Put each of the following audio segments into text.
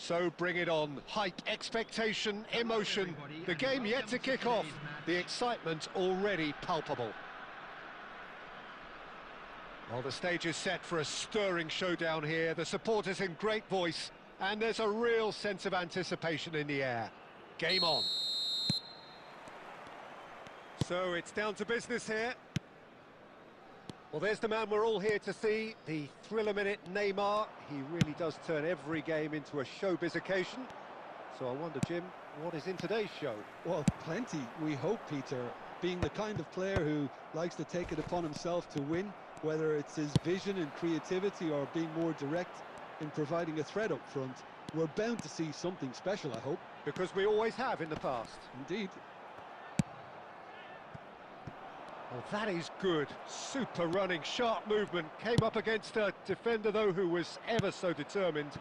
So bring it on. Hype, expectation, emotion. The game yet to kick off. The excitement already palpable. Well, the stage is set for a stirring showdown here. The supporters in great voice, and there's a real sense of anticipation in the air. Game on. So it's down to business here. Well, there's the man we're all here to see, the thriller-minute Neymar. He really does turn every game into a showbiz occasion. So I wonder, Jim, what is in today's show? Well, plenty, we hope, Peter. Being the kind of player who likes to take it upon himself to win, whether it's his vision and creativity or being more direct in providing a threat up front, we're bound to see something special, I hope. Because we always have in the past. Indeed. Well, that is good. Super running, sharp movement. Came up against a defender, though, who was ever so determined.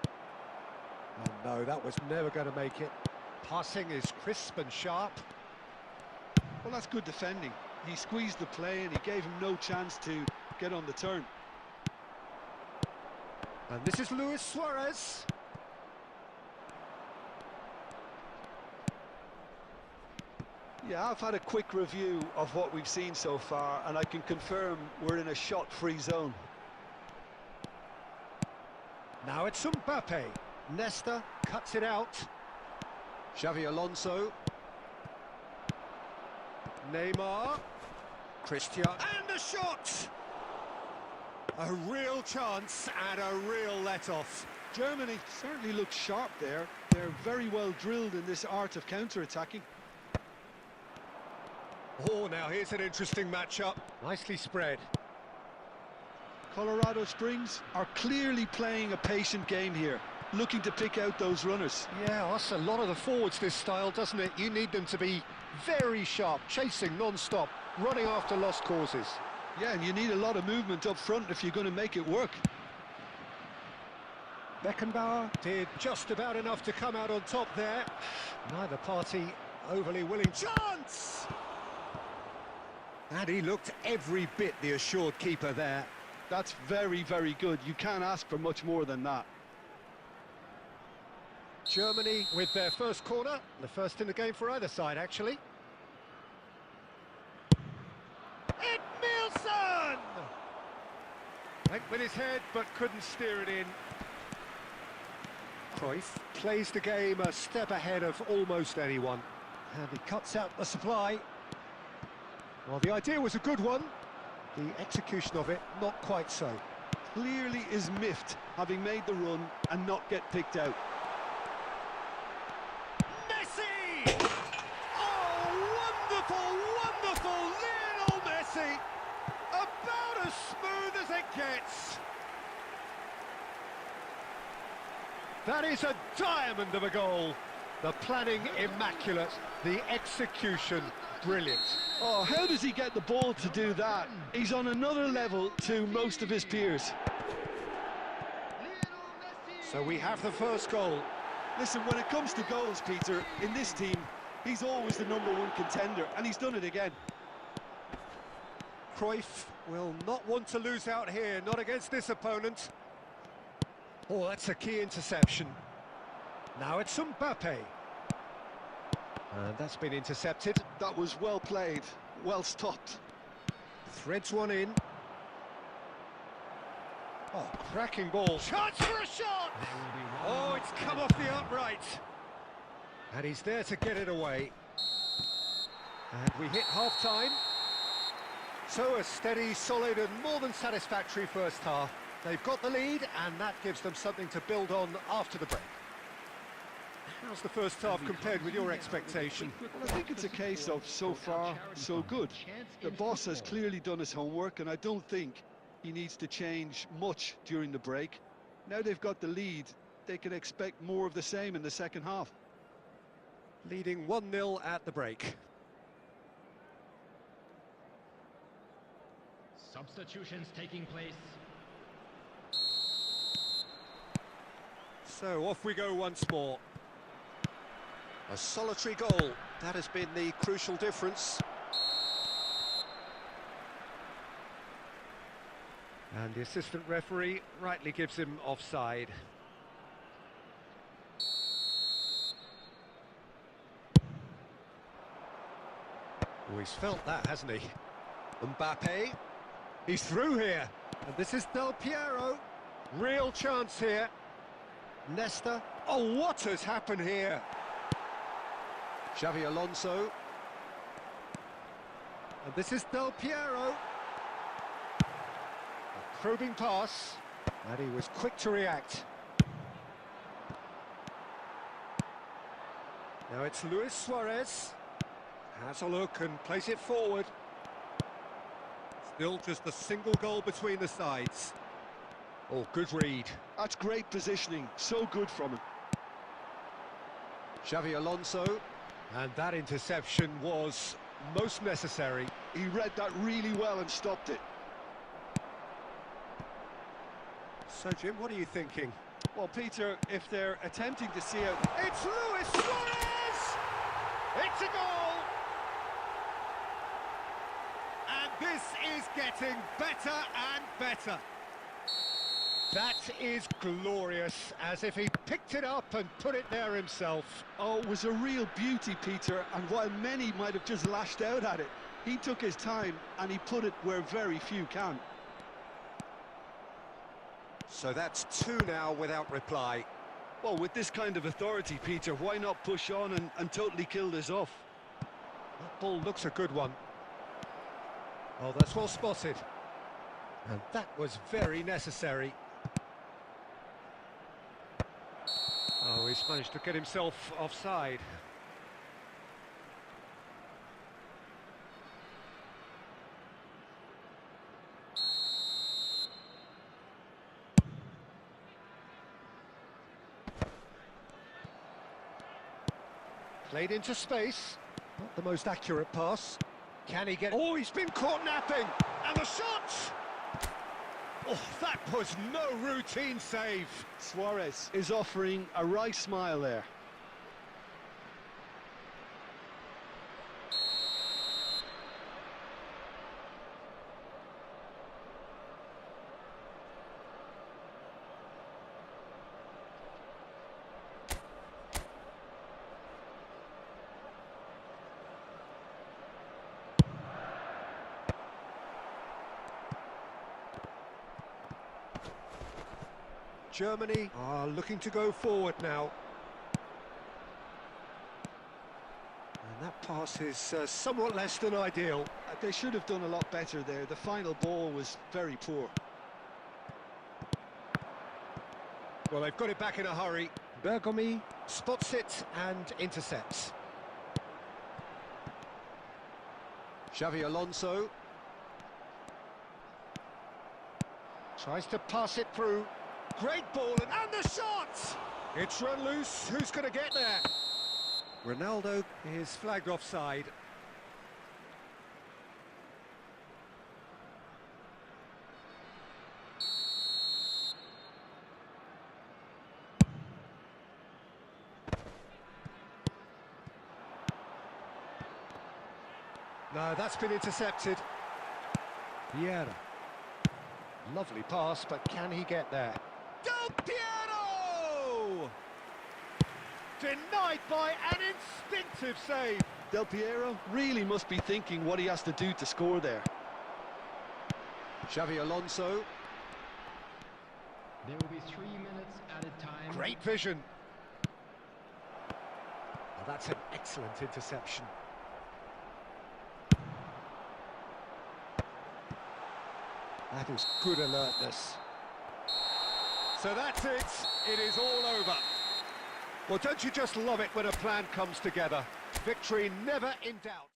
Oh, no, that was never going to make it. Passing is crisp and sharp. Well, that's good defending. He squeezed the play and he gave him no chance to get on the turn. And this is Luis Suarez. Yeah, I've had a quick review of what we've seen so far, and I can confirm we're in a shot-free zone. Now it's Mbappe. Nesta cuts it out. Xavi Alonso. Neymar. Cristiano. And the shot! A real chance and a real let-off. Germany certainly looks sharp there. They're very well drilled in this art of counter-attacking. Oh, now here's an interesting matchup. Nicely spread. Colorado Springs are clearly playing a patient game here, looking to pick out those runners. Yeah, that's a lot of the forwards, this style, doesn't it? You need them to be very sharp, chasing non-stop, running after lost causes. Yeah, and you need a lot of movement up front if you're going to make it work. Beckenbauer did just about enough to come out on top there. Neither party overly willing. Chance! And he looked every bit the assured keeper there. That's very, very good. You can't ask for much more than that. Germany with their first corner, the first in the game for either side, actually. Edmilson! Went with his head, but couldn't steer it in. Cruyff plays the game a step ahead of almost anyone. And he cuts out the supply. Well, the idea was a good one. The execution of it, not quite so. Clearly is miffed, having made the run and not get picked out. Messi! Oh, wonderful, wonderful Lionel Messi! About as smooth as it gets. That is a diamond of a goal. The planning immaculate, the execution brilliant. Oh, how does he get the ball to do that? He's on another level to most of his peers. So we have the first goal. Listen, when it comes to goals, Peter, in this team, he's always the #1 contender, and he's done it again. Cruyff will not want to lose out here, not against this opponent. Oh, that's a key interception. Now it's Mbappe. And that's been intercepted. That was well played, well stopped. Threads one in. Oh, cracking ball. Chance for a shot! Oh, it's come off the upright. And he's there to get it away. And we hit half-time. So a steady, solid and more than satisfactory first half. They've got the lead and that gives them something to build on after the break. How's the first half compared with your expectation? Well, I think it's a case of so far, so good. The boss has clearly done his homework, and I don't think he needs to change much during the break. Now they've got the lead, they can expect more of the same in the second half. Leading 1-0 at the break. Substitutions taking place. So off we go once more. A solitary goal, that has been the crucial difference. And the assistant referee rightly gives him offside. Oh, he's felt that, hasn't he? Mbappe. He's through here. And this is Del Piero. Real chance here. Nesta. Oh, what has happened here? Xavi Alonso. And this is Del Piero. A probing pass. And he was quick to react. Now it's Luis Suarez. Has a look and plays it forward. Still just a single goal between the sides. Oh, good read. That's great positioning, so good from him. Xavi Alonso. And that interception was most necessary. He read that really well and stopped it. So, Jim, what are you thinking? Well, Peter, if they're attempting to see out... It's Luis Suarez! It's a goal! And this is getting better and better. That is glorious, as if he picked it up and put it there himself. Oh, it was a real beauty, Peter, and while many might have just lashed out at it, he took his time and he put it where very few can. So that's two now without reply. Well, with this kind of authority, Peter, why not push on and totally kill this off? That ball looks a good one. Oh, that's well spotted. And that was very necessary. Oh, he's managed to get himself offside. Played into space. Not the most accurate pass. Can he get... Oh, he's been caught napping! And the shot! Oh, that was no routine save. Suarez is offering a wry smile there. Germany are looking to go forward now. And that pass is somewhat less than ideal. They should have done a lot better there. The final ball was very poor. Well, they've got it back in a hurry. Bergomi spots it and intercepts. Xavi Alonso. Tries to pass it through. Great ball, and the shot! It's run loose, who's going to get there? Ronaldo is flagged offside. No, that's been intercepted. Vieira. Lovely pass, but can he get there? Del Piero! Denied by an instinctive save. Del Piero really must be thinking what he has to do to score there. Xavi Alonso. There will be 3 minutes added time. Great vision. Well, that's an excellent interception. That is good alertness. So that's it. It is all over. Well, don't you just love it when a plan comes together? Victory never in doubt.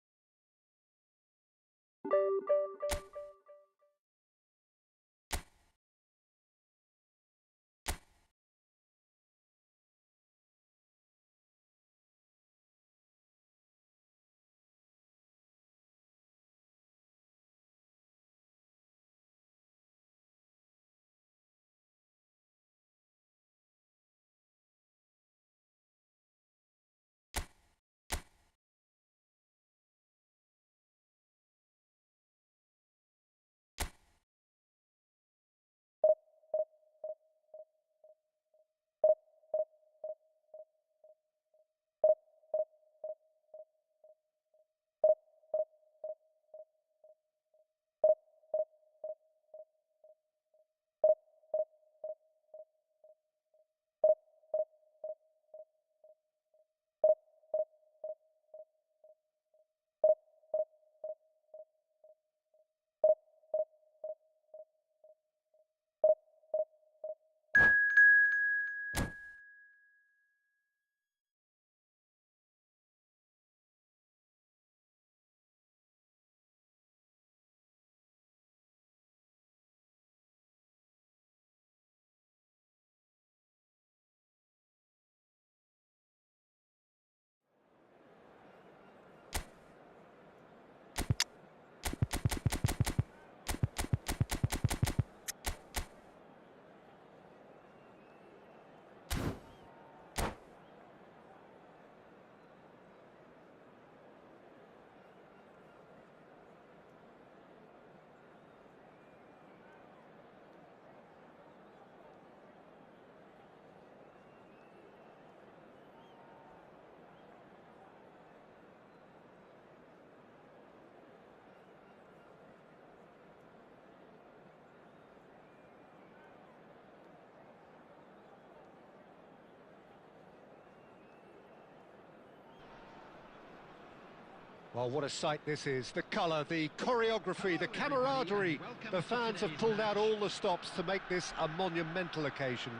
Well, what a sight this is. The colour, the choreography, the camaraderie. The fans have pulled out all the stops to make this a monumental occasion.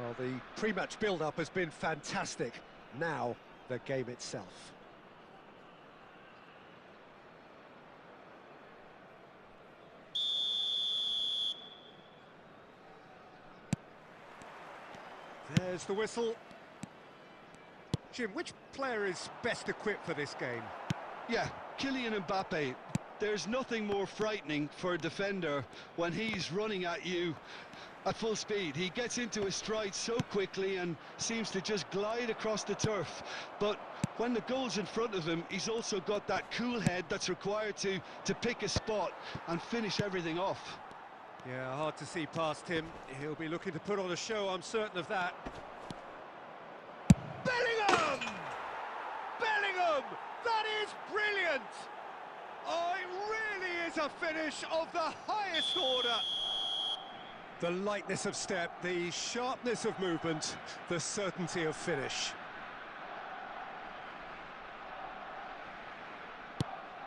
Well, the pre-match build-up has been fantastic. Now, the game itself. There's the whistle. Jim, which player is best equipped for this game? Yeah, Kylian Mbappe. There's nothing more frightening for a defender when he's running at you at full speed. He gets into his stride so quickly and seems to just glide across the turf. But when the goal's in front of him, he's also got that cool head that's required to pick a spot and finish everything off. Yeah, hard to see past him. He'll be looking to put on a show, I'm certain of that. Bellingham! Bellingham! That is brilliant! Oh, it really is a finish of the highest order. The lightness of step, the sharpness of movement, the certainty of finish.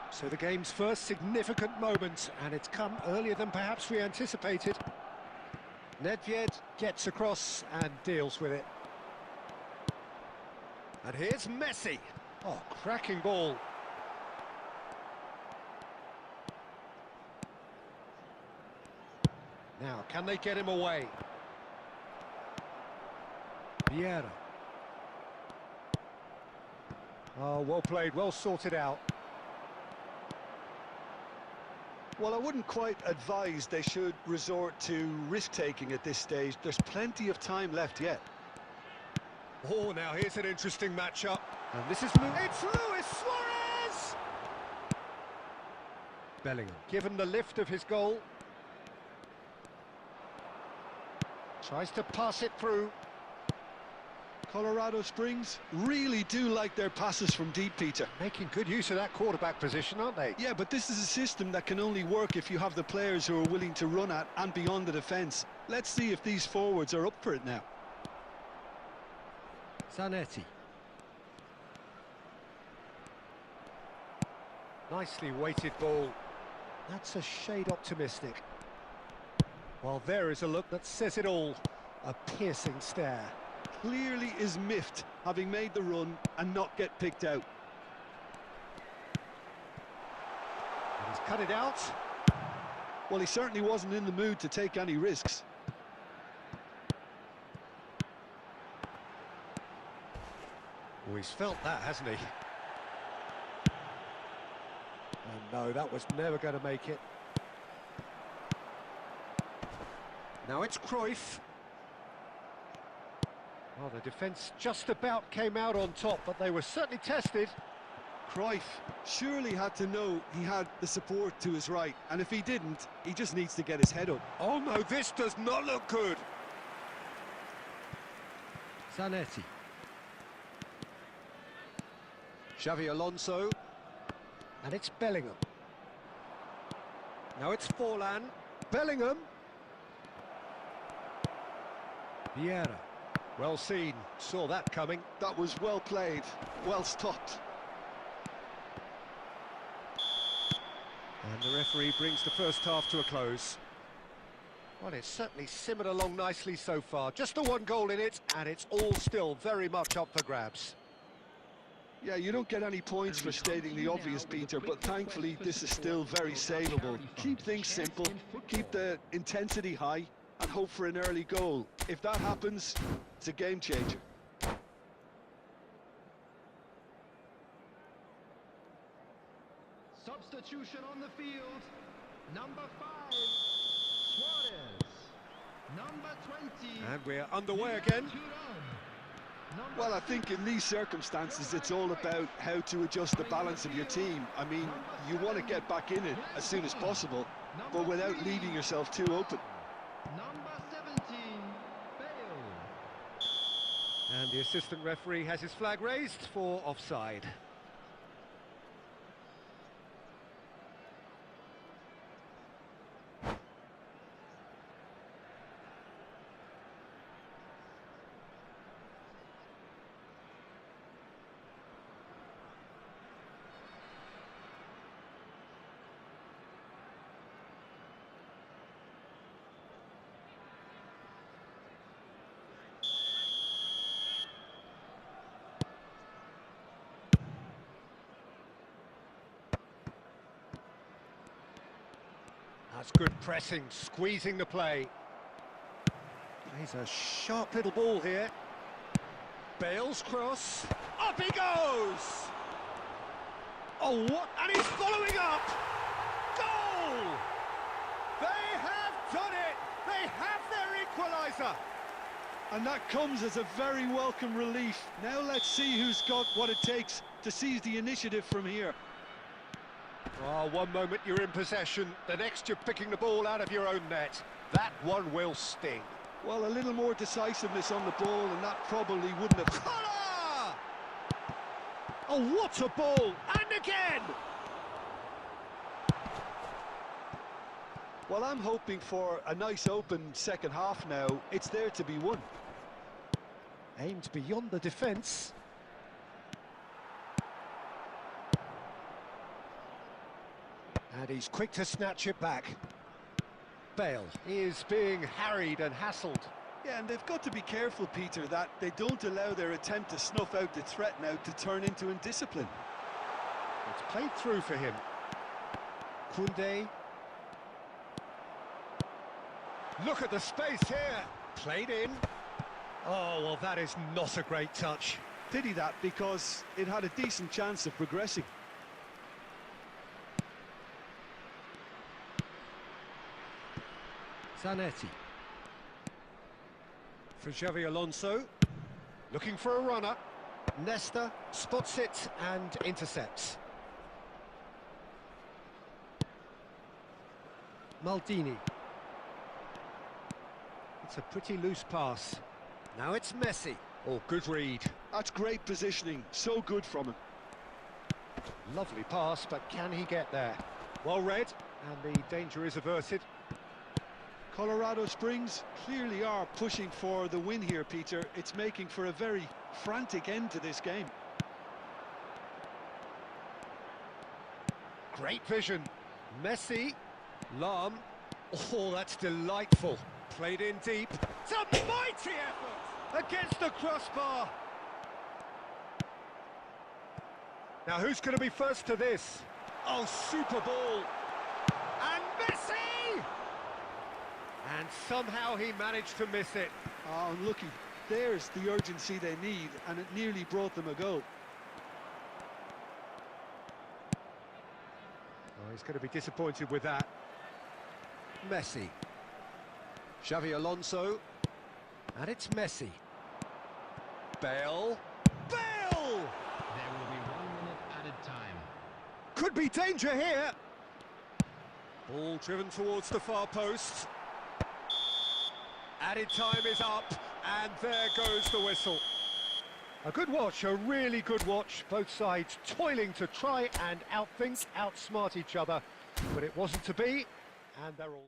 So the game's first significant moment, and it's come earlier than perhaps we anticipated. Nedved gets across and deals with it. And here's Messi. Oh, cracking ball. Now, can they get him away? Vieira. Oh, well played, well sorted out. Well, I wouldn't quite advise they should resort to risk-taking at this stage. There's plenty of time left yet. Oh, now here's an interesting matchup. And this is... It's Luis Suarez! Bellingham, given the lift of his goal. Tries to pass it through. Colorado Springs really do like their passes from deep, Peter. Making good use of that quarterback position, aren't they? Yeah, but this is a system that can only work if you have the players who are willing to run at and beyond the defence. Let's see if these forwards are up for it now. Zanetti. Nicely weighted ball. That's a shade optimistic. Well, there is a look that says it all. A piercing stare. Clearly is miffed, having made the run and not get picked out. And he's cut it out. Well, he certainly wasn't in the mood to take any risks. Oh, he's felt that, hasn't he? And no, that was never going to make it. Now it's Cruyff. Well, the defence just about came out on top, but they were certainly tested. Cruyff surely had to know he had the support to his right, and if he didn't, he just needs to get his head up. Oh no, this does not look good. Zanetti. Xavi Alonso. And it's Bellingham. Now it's Forlan. Bellingham. Vieira. Well seen, saw that coming. That was well played, well stopped. And the referee brings the first half to a close. Well, it's certainly simmered along nicely so far. Just the one goal in it, and it's all still very much up for grabs. Yeah, you don't get any points for stating the obvious, Peter, but thankfully this is still very savable. Keep things simple, keep the intensity high, and hope for an early goal. If that happens, it's a game changer. Substitution on the field. Number 5, Suarez. Number 20. And we're underway again. Well, I think in these circumstances, it's all about how to adjust the balance of your team. I mean, you want to get back in it as soon as possible, but without leaving yourself too open. Number 17, Bale. And the assistant referee has his flag raised for offside. That's good pressing, squeezing the play. Plays a sharp little ball here. Bale's cross. Up he goes! Oh, what? And he's following up! Goal! They have done it! They have their equaliser! And that comes as a very welcome relief. Now let's see who's got what it takes to seize the initiative from here. Oh, one moment you're in possession, the next you're picking the ball out of your own net. That one will sting. Well, a little more decisiveness on the ball, and that probably wouldn't have... Collar! Oh, what a ball! And again! Well, I'm hoping for a nice open second half now. It's there to be won. Aimed beyond the defence. And he's quick to snatch it back. Bale is being harried and hassled. Yeah, and they've got to be careful, Peter, that they don't allow their attempt to snuff out the threat now to turn into indiscipline. It's played through for him. Koundé. Look at the space here. Played in. Oh, well, that is not a great touch. Pity that, because it had a decent chance of progressing. Zanetti. For Xavi Alonso. Looking for a runner. Nesta spots it and intercepts. Maldini. It's a pretty loose pass. Now it's Messi. Oh, good read. That's great positioning. So good from him. Lovely pass, but can he get there? Well read, and the danger is averted. Colorado Springs clearly are pushing for the win here, Peter. It's making for a very frantic end to this game. Great vision. Messi. Lam. Oh, that's delightful. Played in deep. It's a mighty effort against the crossbar. Now, who's going to be first to this? Oh, super ball. And Messi! And somehow he managed to miss it. Oh, and looky, there's the urgency they need, and it nearly brought them a goal. Oh, he's going to be disappointed with that. Messi. Xavi Alonso. And it's Messi. Bale. Bale! There will be 1 minute added time. Could be danger here. Ball driven towards the far post. Added time is up, and there goes the whistle. A good watch, a really good watch. Both sides toiling to try and outthink, outsmart each other. But it wasn't to be, and they're all...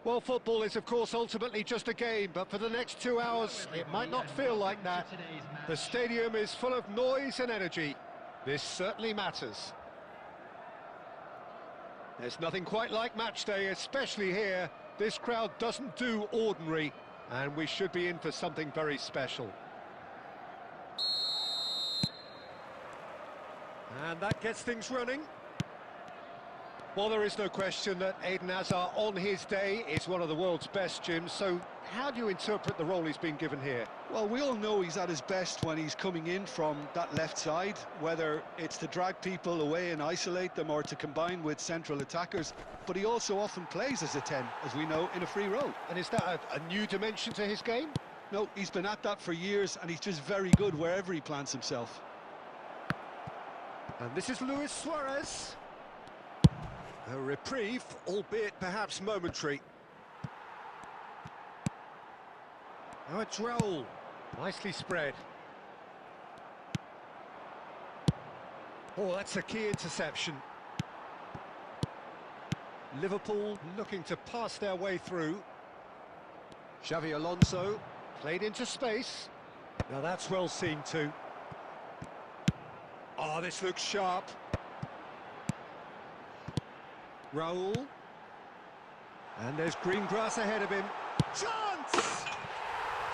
Well, football is, of course, ultimately just a game, but for the next 2 hours, it might not feel like that. The stadium is full of noise and energy. This certainly matters. There's nothing quite like match day, especially here. This crowd doesn't do ordinary, and we should be in for something very special. And that gets things running. Well, there is no question that Eden Hazard, on his day, is one of the world's best, Jim. So how do you interpret the role he's been given here? Well, we all know he's at his best when he's coming in from that left side, whether it's to drag people away and isolate them or to combine with central attackers. But he also often plays as a 10, as we know, in a free role. And is that a new dimension to his game? No, he's been at that for years, and he's just very good wherever he plants himself. And this is Luis Suarez. A reprieve, albeit perhaps momentary. Now it's Raul. Nicely spread. Oh, that's a key interception. Liverpool looking to pass their way through. Xavi Alonso played into space. Now that's well seen too. Oh, this looks sharp. Raul. And there's green grass ahead of him. Chance!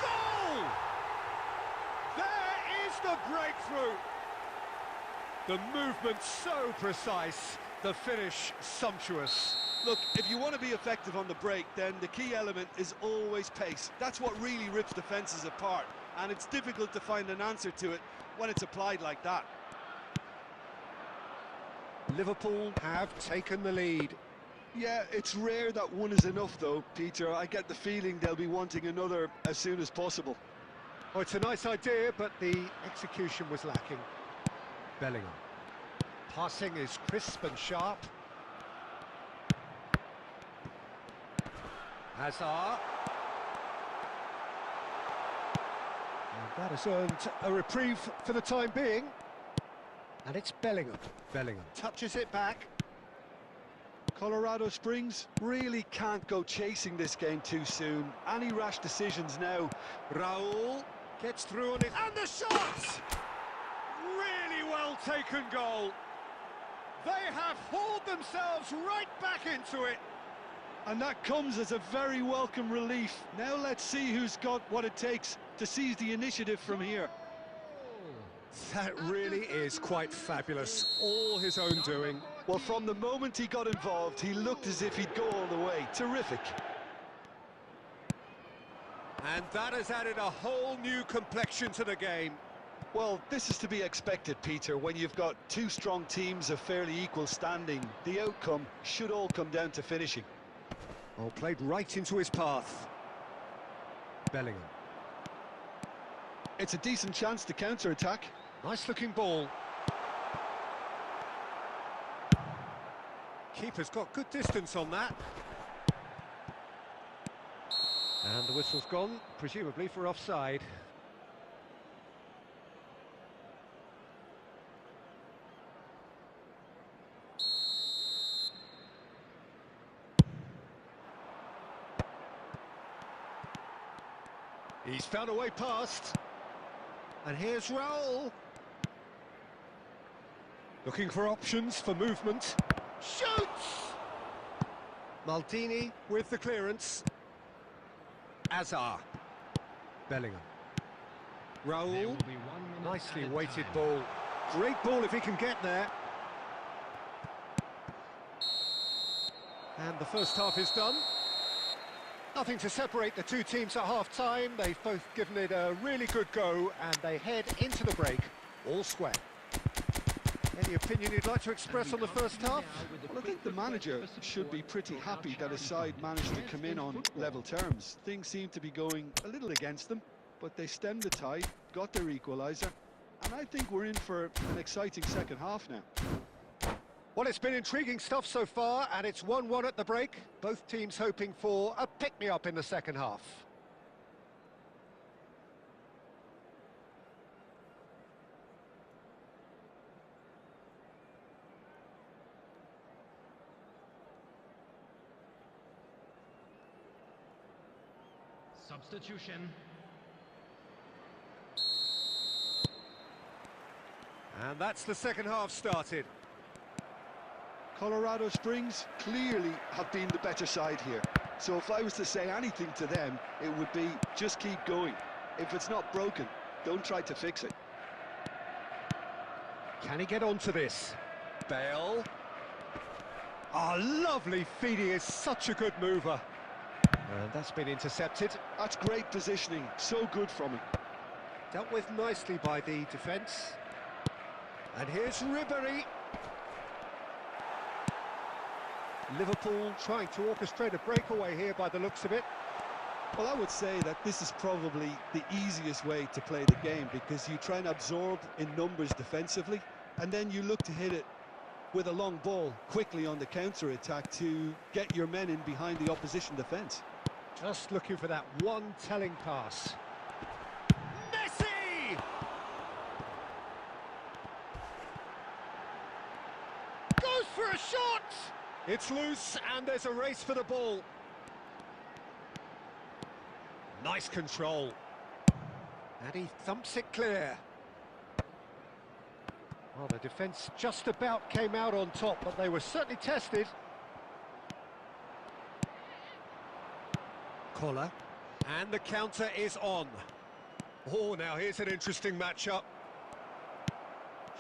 Goal! There is the breakthrough. The movement so precise, the finish sumptuous. Look, if you want to be effective on the break, then the key element is always pace. That's what really rips defences apart, and it's difficult to find an answer to it when it's applied like that. Liverpool have taken the lead. Yeah, it's rare that one is enough though, Peter. I get the feeling they'll be wanting another as soon as possible. Oh, it's a nice idea, but the execution was lacking. Bellingham. Passing is crisp and sharp. Hazard. And that has earned a reprieve for the time being. And it's Bellingham. Bellingham touches it back. Colorado Springs really can't go chasing this game too soon. Any rash decisions now. Raul gets through on it. And the shot! Really well taken goal. They have hauled themselves right back into it. And that comes as a very welcome relief. Now let's see who's got what it takes to seize the initiative from here. That really is quite fabulous. All his own doing. Well, from the moment he got involved, he looked as if he'd go all the way. Terrific. And that has added a whole new complexion to the game. Well, this is to be expected, Peter. When you've got two strong teams of fairly equal standing, the outcome should all come down to finishing. Oh, played right into his path. Bellingham. It's a decent chance to counter-attack. Nice looking ball. Keeper's got good distance on that. And the whistle's gone, presumably for offside. He's found a way past. And here's Raul. Looking for options for movement. Shoots! Maldini with the clearance. Hazard. Bellingham. Raul. Nicely weighted ball. Great ball if he can get there. And the first half is done. Nothing to separate the two teams at half-time. They've both given it a really good go, and they head into the break all square. Any opinion you'd like to express on the first half? Well, I think the manager should be pretty happy that his side managed to come in on level terms. Things seem to be going a little against them, but they stemmed the tide, got their equaliser, and I think we're in for an exciting second half now. Well, it's been intriguing stuff so far, and it's 1-1 at the break. Both teams hoping for a pick-me-up in the second half. Substitution. And that's the second half started. Colorado Springs clearly have been the better side here. So if I was to say anything to them, it would be just keep going. If it's not broken, don't try to fix it. Can he get onto this? Bale. Oh, lovely feed. He is such a good mover. And that's been intercepted. That's great positioning. So good from him. Dealt with nicely by the defence. And here's Ribery. Liverpool trying to orchestrate a breakaway here by the looks of it. Well, I would say that this is probably the easiest way to play the game, because you try and absorb in numbers defensively, and then you look to hit it with a long ball quickly on the counter-attack to get your men in behind the opposition defence. Just looking for that one telling pass. Messi! Goes for a shot! It's loose and there's a race for the ball. Nice control. And he thumps it clear. Well, the defence just about came out on top, but they were certainly tested. Collar. And the counter is on. Oh, now here's an interesting matchup.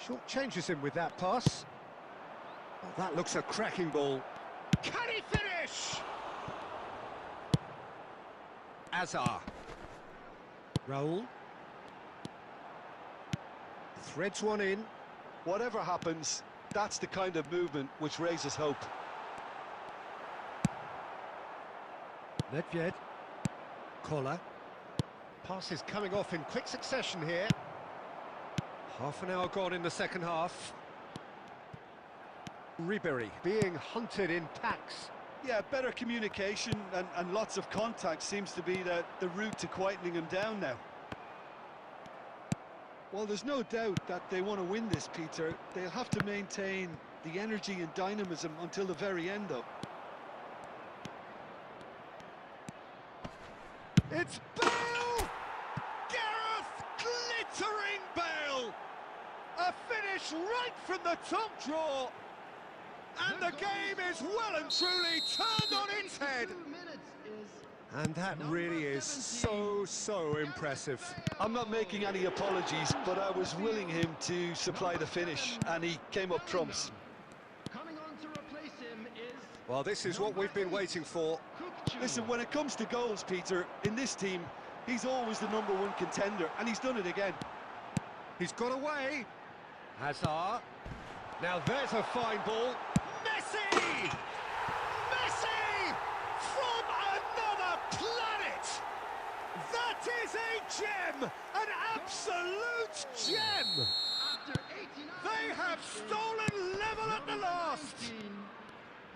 Short changes him with that pass. Oh, that looks a cracking ball. Can he finish? Azar. Raul. Threads one in. Whatever happens, that's the kind of movement which raises hope. Nedved. Collar. Pass is coming off in quick succession here. Half an hour gone in the second half. Ribery being hunted in packs. Yeah, better communication and lots of contact seems to be the route to quietening him down now. Well, there's no doubt that they want to win this, Peter. They'll have to maintain the energy and dynamism until the very end, though. It's Bale! Gareth glittering Bale! A finish right from the top draw! And the game is well and truly turned on its head! And that really is so impressive. I'm not making any apologies, but I was willing him to supply the finish, and he came up trumps. Coming on to replace him is... Well, this is what we've been waiting for. Listen, when it comes to goals, Peter, in this team, he's always the #1 contender, and he's done it again. He's got away. Hazard. Now there's a fine ball. Messi! Messi! From another planet! That is a gem! An absolute gem! After 89 They have stolen level at the last!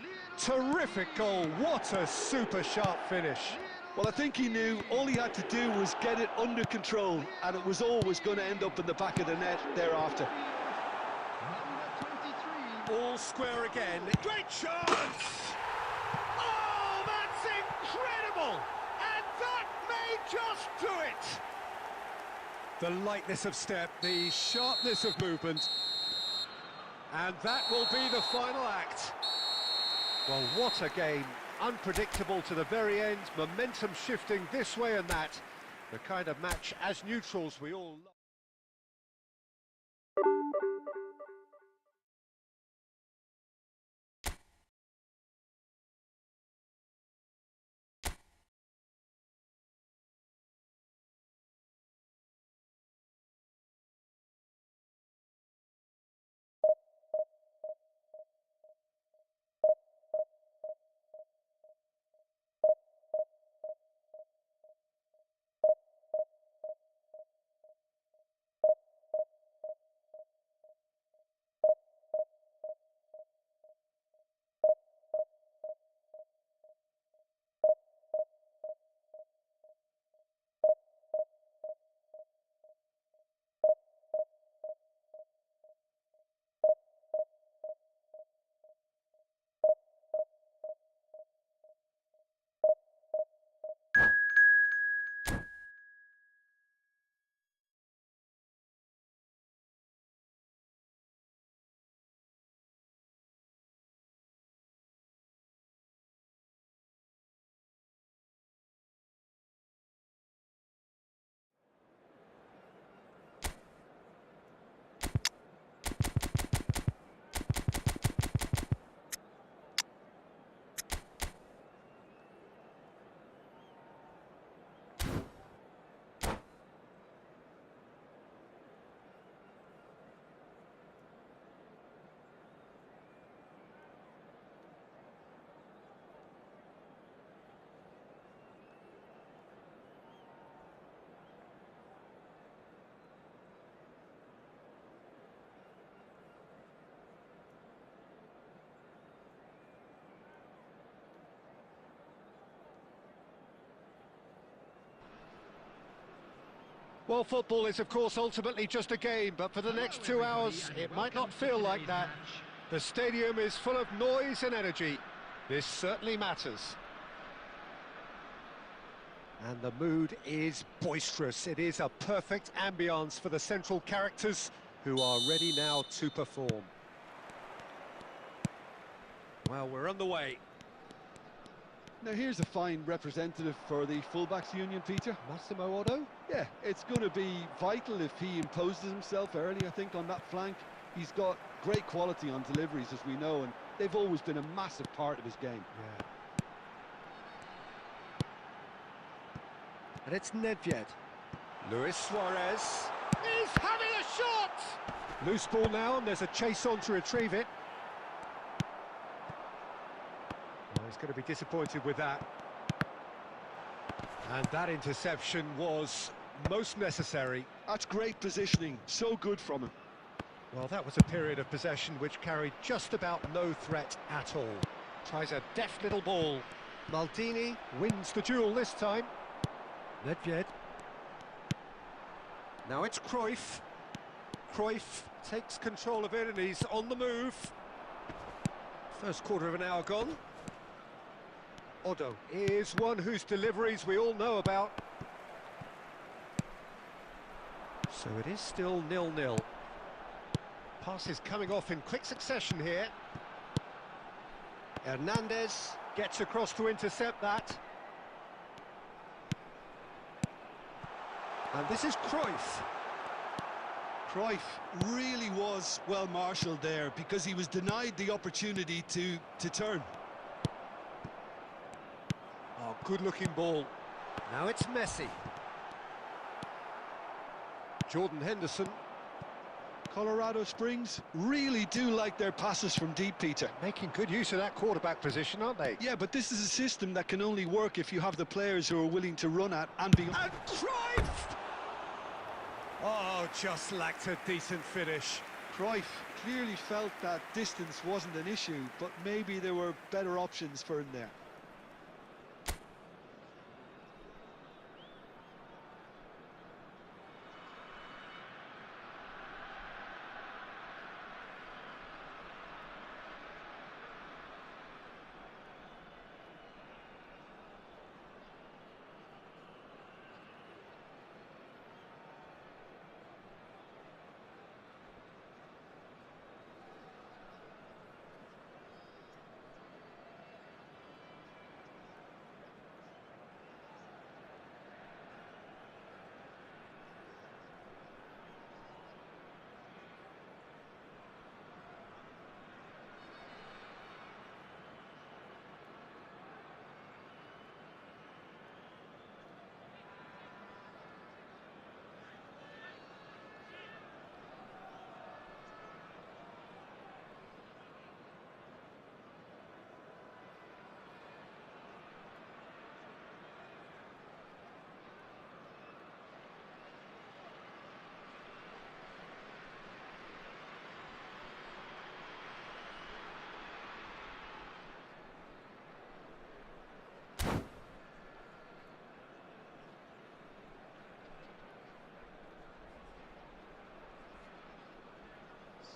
Lionel Terrific goal. What a super sharp finish. Well, I think he knew all he had to do was get it under control, and it was always going to end up in the back of the net thereafter. Number 23. All square again. Great chance! Oh, that's incredible! And that may just do it! The lightness of step, the sharpness of movement. And that will be the final act. Well, what a game. Unpredictable to the very end, momentum shifting this way and that. The kind of match, as neutrals, we all love. Well, football is, of course, ultimately just a game, but for the next 2 hours, it might not feel like that. The stadium is full of noise and energy. This certainly matters. And the mood is boisterous. It is a perfect ambience for the central characters who are ready now to perform. Well, we're on the way. Now here's a fine representative for the fullbacks union, Peter. Massimo Otto? Yeah, it's going to be vital if he imposes himself early, I think, on that flank. He's got great quality on deliveries, as we know, and they've always been a massive part of his game. Yeah. And it's Nedved. Luis Suarez is having a shot! Loose ball now, and there's a chase on to retrieve it. Well, he's going to be disappointed with that. And that interception was most necessary. That's great positioning, so good from him. Well, that was a period of possession which carried just about no threat at all. Tries a deft little ball. Maldini wins the duel this time. Nedved. Now it's Cruyff. Cruyff takes control of it and he's on the move. First quarter of an hour gone. Otto is one whose deliveries we all know about. So it is still 0-0. Passes coming off in quick succession here. Hernandez gets across to intercept that. And this is Cruyff. Cruyff really was well marshalled there because he was denied the opportunity to turn. Oh, good-looking ball. Now it's Messi. Jordan Henderson. Colorado Springs really do like their passes from deep, Peter. Making good use of that quarterback position, aren't they? Yeah, but this is a system that can only work if you have the players who are willing to run at and be... And Cruyff! Oh, just lacked a decent finish. Cruyff clearly felt that distance wasn't an issue, but maybe there were better options for him there.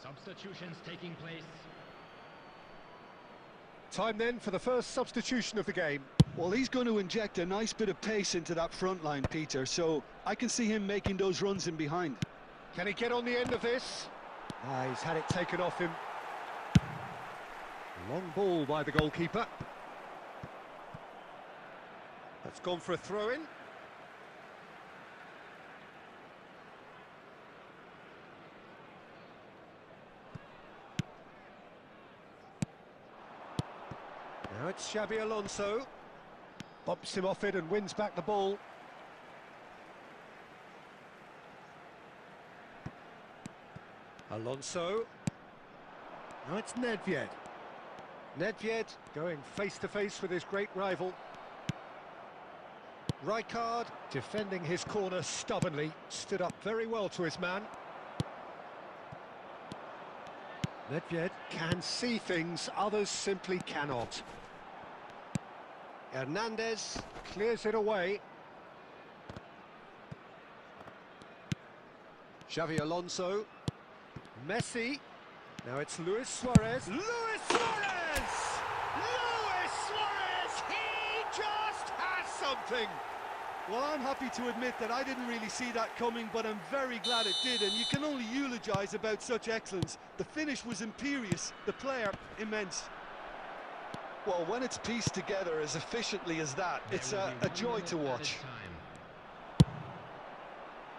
Substitutions taking place. Time then for the first substitution of the game. Well, he's going to inject a nice bit of pace into that front line, Peter, so I can see him making those runs in behind. Can he get on the end of this? He's had it taken off him. Long ball by the goalkeeper. That's gone for a throw-in. Now it's Xabi Alonso. Bumps him off it and wins back the ball. Alonso. Now it's Nedved. Nedved going face-to-face with his great rival. Rijkaard defending his corner stubbornly. Stood up very well to his man. Nedved can see things others simply cannot. Hernandez clears it away. Xavi Alonso. Messi. Now it's Luis Suarez. Luis Suarez! Luis Suarez! He just has something! Well, I'm happy to admit that I didn't really see that coming, but I'm very glad it did, and you can only eulogise about such excellence. The finish was imperious, the player immense. Well, when it's pieced together as efficiently as that, it's a joy to watch.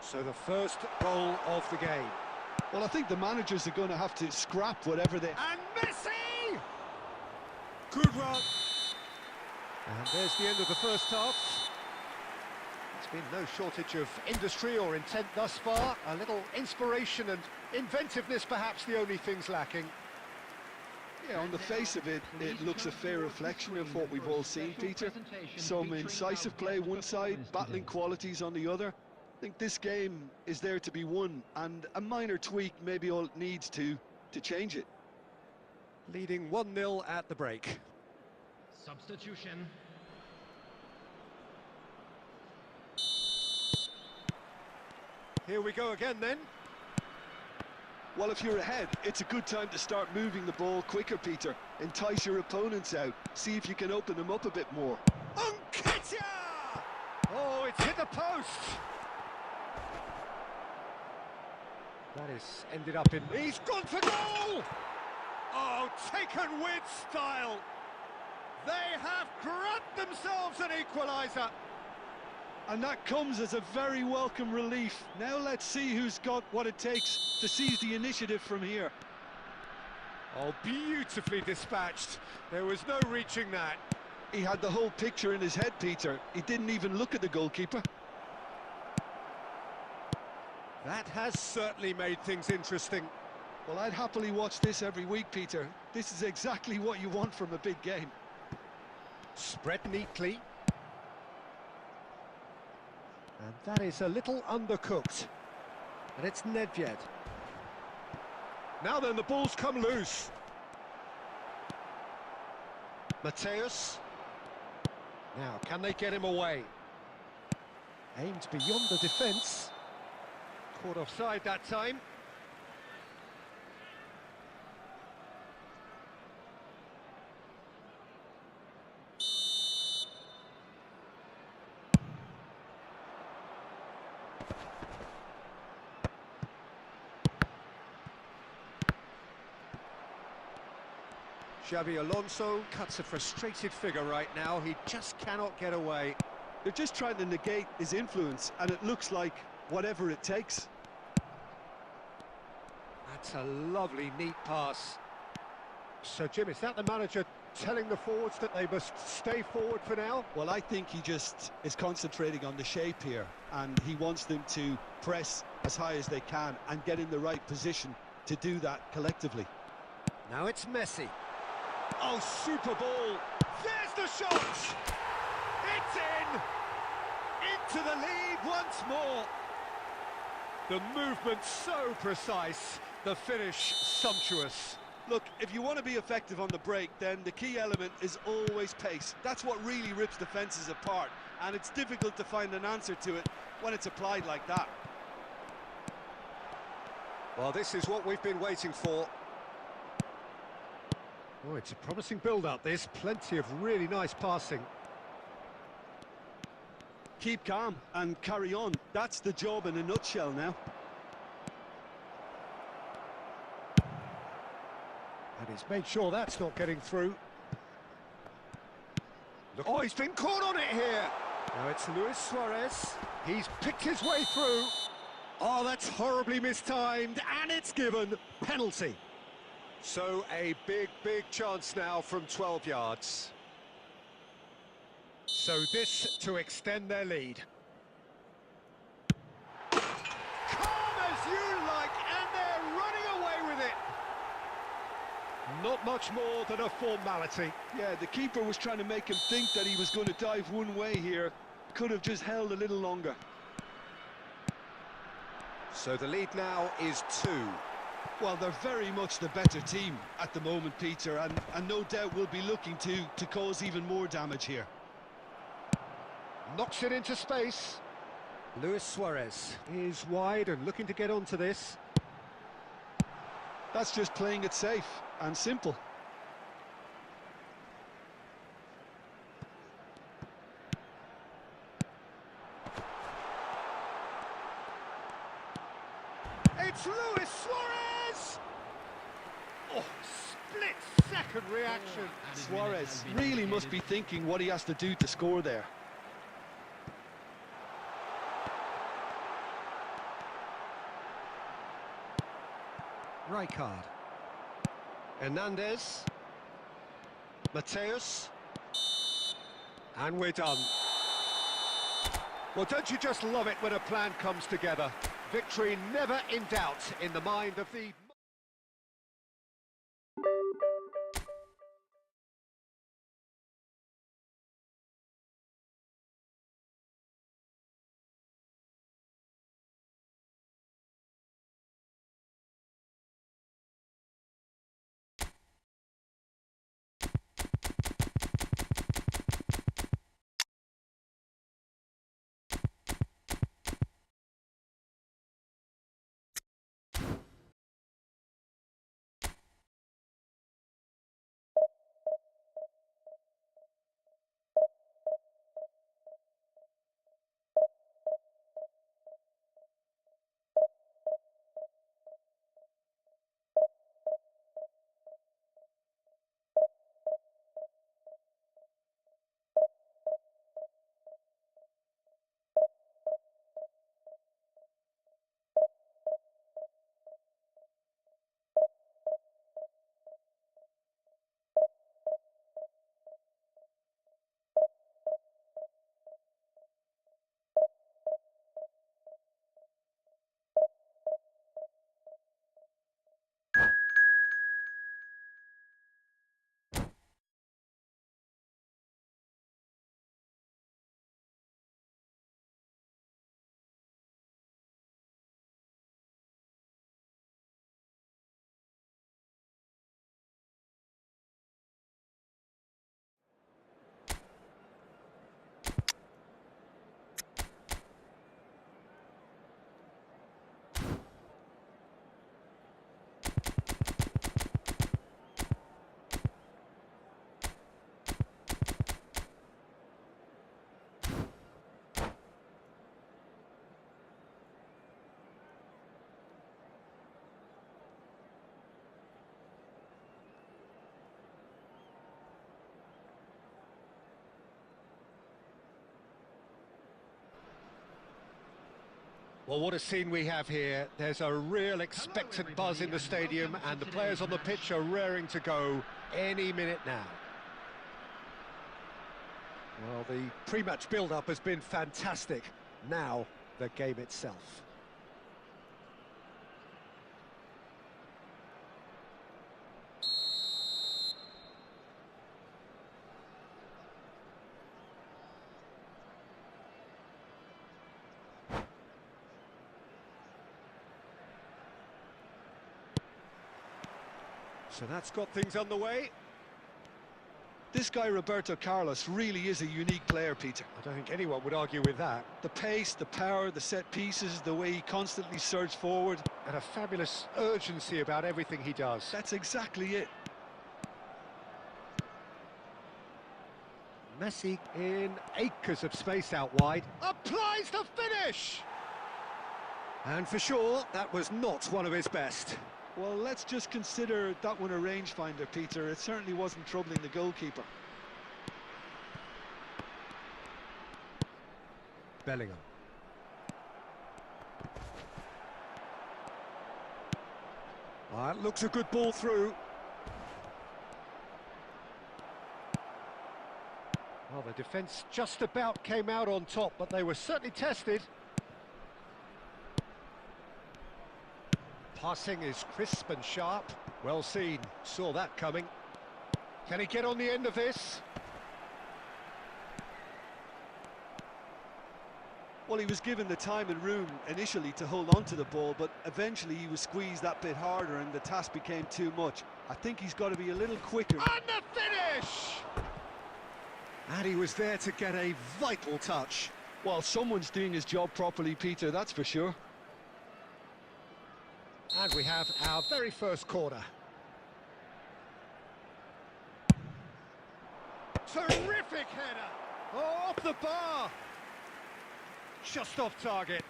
So the first goal of the game. Well, I think the managers are going to have to scrap whatever they... And Messi! Good run. And there's the end of the first half. There's been no shortage of industry or intent thus far. A little inspiration and inventiveness, perhaps the only things lacking. Yeah, on the face of it, it looks a fair reflection of what we've all seen, Peter. Some incisive play one side, battling qualities on the other. I think this game is there to be won, and a minor tweak maybe all it needs to change it. Leading 1-0 at the break. Substitution. Here we go again then. Well, if you're ahead, it's a good time to start moving the ball quicker, Peter. Entice your opponents out. See if you can open them up a bit more. Nketiah! Oh, it's hit the post! That is ended up in... He's gone for goal! Oh, taken with style! They have grabbed themselves an equaliser! And that comes as a very welcome relief. Now let's see who's got what it takes to seize the initiative from here. Oh, beautifully dispatched. There was no reaching that. He had the whole picture in his head, Peter. He didn't even look at the goalkeeper. That has certainly made things interesting. Well, I'd happily watch this every week, Peter. This is exactly what you want from a big game. Spread neatly. And that is a little undercooked. And it's Nedved. Now then, the ball's come loose. Mateus. Now, can they get him away? Aimed beyond the defence. Caught offside that time. Xavi Alonso cuts a frustrated figure right now. He just cannot get away. They're just trying to negate his influence, and it looks like whatever it takes. That's a lovely, neat pass. So, Jim, is that the manager telling the forwards that they must stay forward for now? Well, I think he just is concentrating on the shape here, and he wants them to press as high as they can and get in the right position to do that collectively. Now it's Messi. Oh, super ball. There's the shot! It's in! Into the lead once more. The movement so precise, the finish sumptuous. Look, if you want to be effective on the break, then the key element is always pace. That's what really rips defences apart, and it's difficult to find an answer to it when it's applied like that. Well, this is what we've been waiting for. Oh, it's a promising build-up, this. Plenty of really nice passing. Keep calm and carry on. That's the job in a nutshell now. And he's made sure that's not getting through. Look, oh, he's been caught on it here. Now it's Luis Suarez. He's picked his way through. Oh, that's horribly mistimed, and it's given. Penalty. So a big, big chance now from 12 yards. So this to extend their lead. Calm as you like, and they're running away with it. Not much more than a formality. Yeah, the keeper was trying to make him think that he was going to dive one way here. Could have just held a little longer. So the lead now is 2. Well, they're very much the better team at the moment, Peter, and no doubt will be looking to cause even more damage here. Knocks it into space. Luis Suarez is wide and looking to get onto this. That's just playing it safe and simple. It's Luis Suarez! Oh, split-second reaction. Suarez really must be thinking what he has to do to score there. Rijkaard. Hernandez. Mateus. And we're done. Well, don't you just love it when a plan comes together? Victory never in doubt in the mind of the... Well, what a scene we have here. There's a real expectant buzz in the stadium, and the players on the pitch are raring to go any minute now. Well, the pre-match build-up has been fantastic. Now, the game itself. So that's got things underway. This guy, Roberto Carlos, really is a unique player, Peter. I don't think anyone would argue with that. The pace, the power, the set pieces, the way he constantly surges forward. And a fabulous urgency about everything he does. That's exactly it. Messi in acres of space out wide. Applies the finish! And for sure, that was not one of his best. Well, let's just consider that one a rangefinder, Peter. It certainly wasn't troubling the goalkeeper. Bellingham. That looks a good ball through. Well, the defence just about came out on top, but they were certainly tested. Passing is crisp and sharp. Well seen. Saw that coming. Can he get on the end of this? Well, he was given the time and room initially to hold on to the ball, but eventually he was squeezed that bit harder and the task became too much. I think he's got to be a little quicker. And the finish! And he was there to get a vital touch. Well, someone's doing his job properly, Peter, that's for sure. And we have our very first corner. Terrific header! Oh, off the bar! Just off target.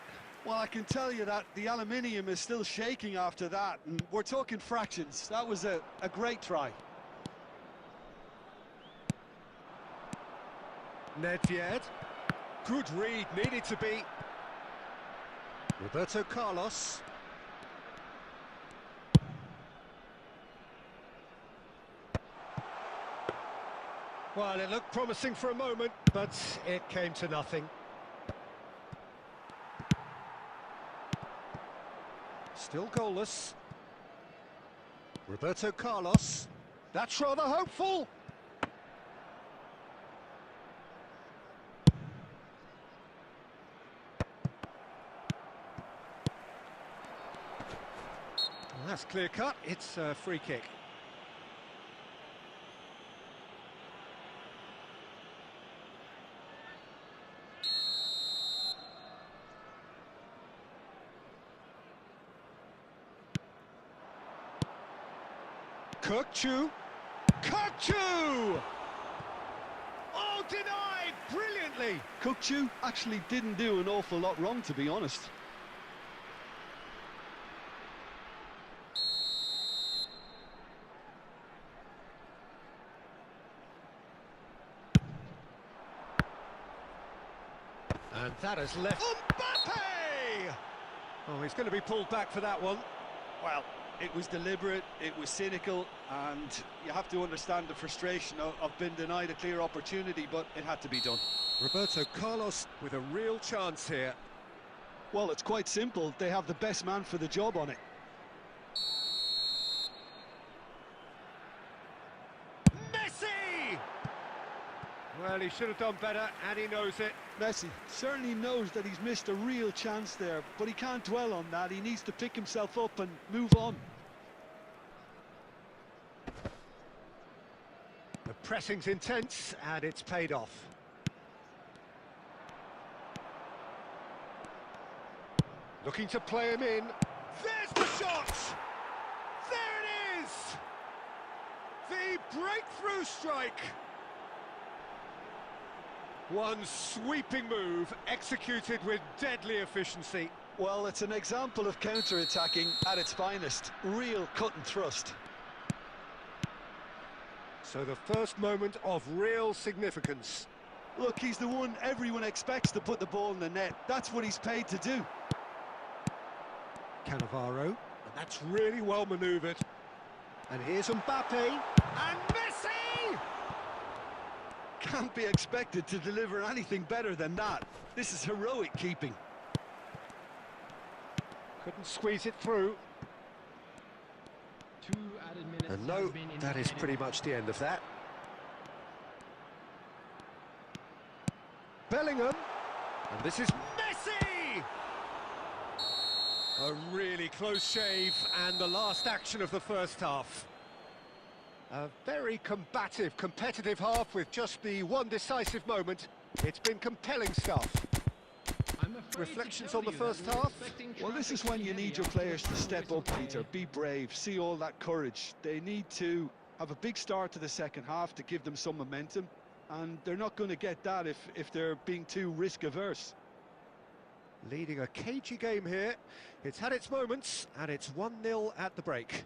Well, I can tell you that the aluminium is still shaking after that, and we're talking fractions. That was a great try. Nedved. Good read, needed to be. Roberto Carlos. Well, it looked promising for a moment, but it came to nothing. Still goalless. Roberto Carlos. That's rather hopeful. Well, that's clear cut. It's a free kick. Kirkchu! Kirkchu! Oh, denied brilliantly! Kukçu actually didn't do an awful lot wrong, to be honest. And that has left... Mbappe! Oh, he's going to be pulled back for that one. Well, it was deliberate, it was cynical, and you have to understand the frustration of being denied a clear opportunity, but it had to be done. Roberto Carlos with a real chance here. Well, it's quite simple. They have the best man for the job on it. Messi! Well, he should have done better, and he knows it. Messi certainly knows that he's missed a real chance there, but he can't dwell on that. He needs to pick himself up and move on. The pressing's intense, and it's paid off. Looking to play him in. There's the shot! There it is! The breakthrough strike! One sweeping move, executed with deadly efficiency. Well, it's an example of counter-attacking at its finest. Real cut and thrust. So the first moment of real significance. Look, he's the one everyone expects to put the ball in the net. That's what he's paid to do. Cannavaro, and that's really well manoeuvred. And here's Mbappe, and Messi! Can't be expected to deliver anything better than that. This is heroic keeping. Couldn't squeeze it through. 2 added minutes. And no, that is pretty much the end of that. Bellingham, and this is Messi! A really close shave, and the last action of the first half. A very combative, competitive half with just the one decisive moment. It's been compelling stuff. Reflections on the first half? Well, this is when you need your players to step up, Peter. Be brave, see all that courage. They need to have a big start to the second half to give them some momentum, and they're not going to get that if they're being too risk-averse. Leading a cagey game here. It's had its moments, and it's 1-0 at the break.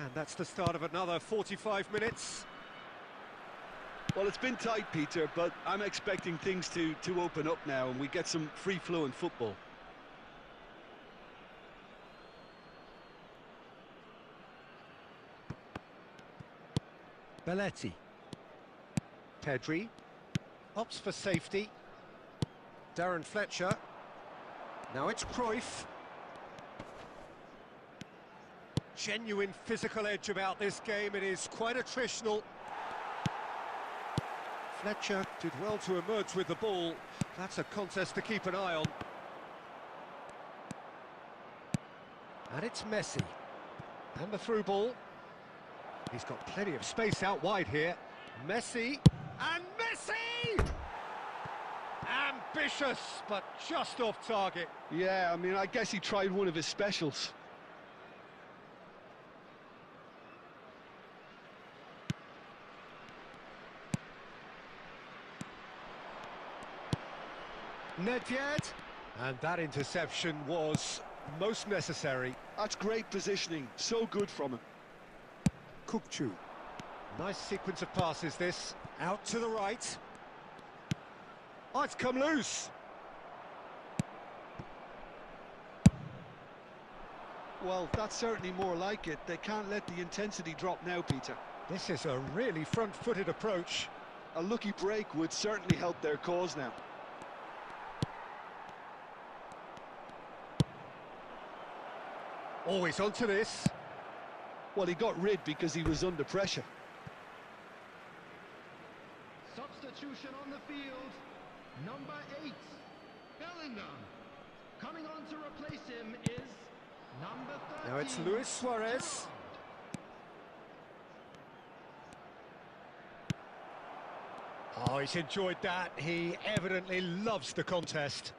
And that's the start of another 45 minutes. Well, it's been tight, Peter, but I'm expecting things to open up now and we get some free-flowing football. Belletti. Pedri. Opts for safety. Darren Fletcher. Now it's Cruyff. Genuine physical edge about this game. It is quite attritional. Fletcher did well to emerge with the ball. That's a contest to keep an eye on. And it's Messi. And the through ball. He's got plenty of space out wide here. Messi. And Messi! Ambitious, but just off target. Yeah, I mean, I guess he tried one of his specials. Nedved. And that interception was most necessary. That's great positioning, so good from him. Kukçu. Nice sequence of passes this. Out to the right. Oh, it's come loose. Well, that's certainly more like it. They can't let the intensity drop now, Peter. This is a really front-footed approach. A lucky break would certainly help their cause now. Always onto this. Well, he got rid because he was under pressure. Substitution on the field. Number 8, Bellingham. Coming on to replace him is number 13. Now it's Luis Suarez. Oh, he's enjoyed that. He evidently loves the contest.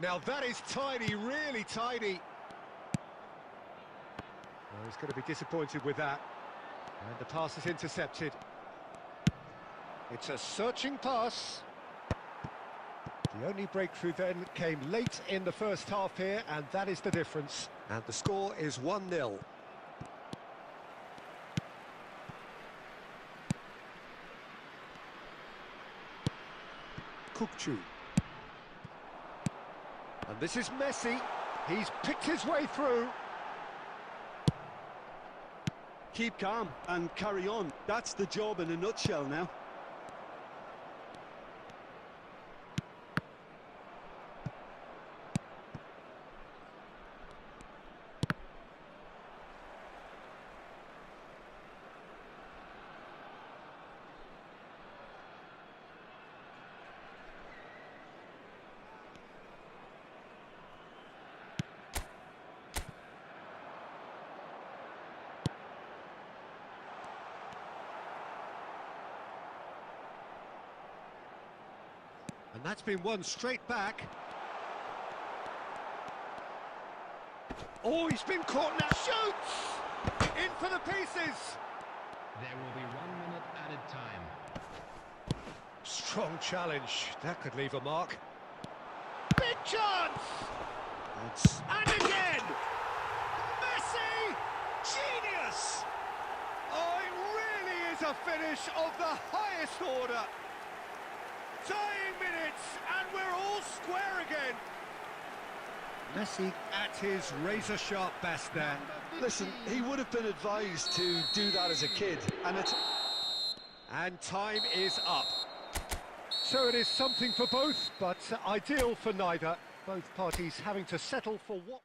Now that is tidy, really tidy. Oh, he's going to be disappointed with that. And the pass is intercepted. It's a searching pass. The only breakthrough then came late in the first half here, and that is the difference. And the score is 1-0. Kukçu. And this is Messi. He's picked his way through. Keep calm and carry on. That's the job in a nutshell now. And that's been won straight back. Oh, he's been caught now. Shoots! In for the pieces! There will be 1 minute added time. Strong challenge. That could leave a mark. Big chance! And again! Messi! Genius! Oh, it really is a finish of the highest order. Tying minutes, and we're all square again. Messi at his razor-sharp best there. Listen, he would have been advised to do that as a kid, and time is up. So it is something for both, but ideal for neither. Both parties having to settle for what...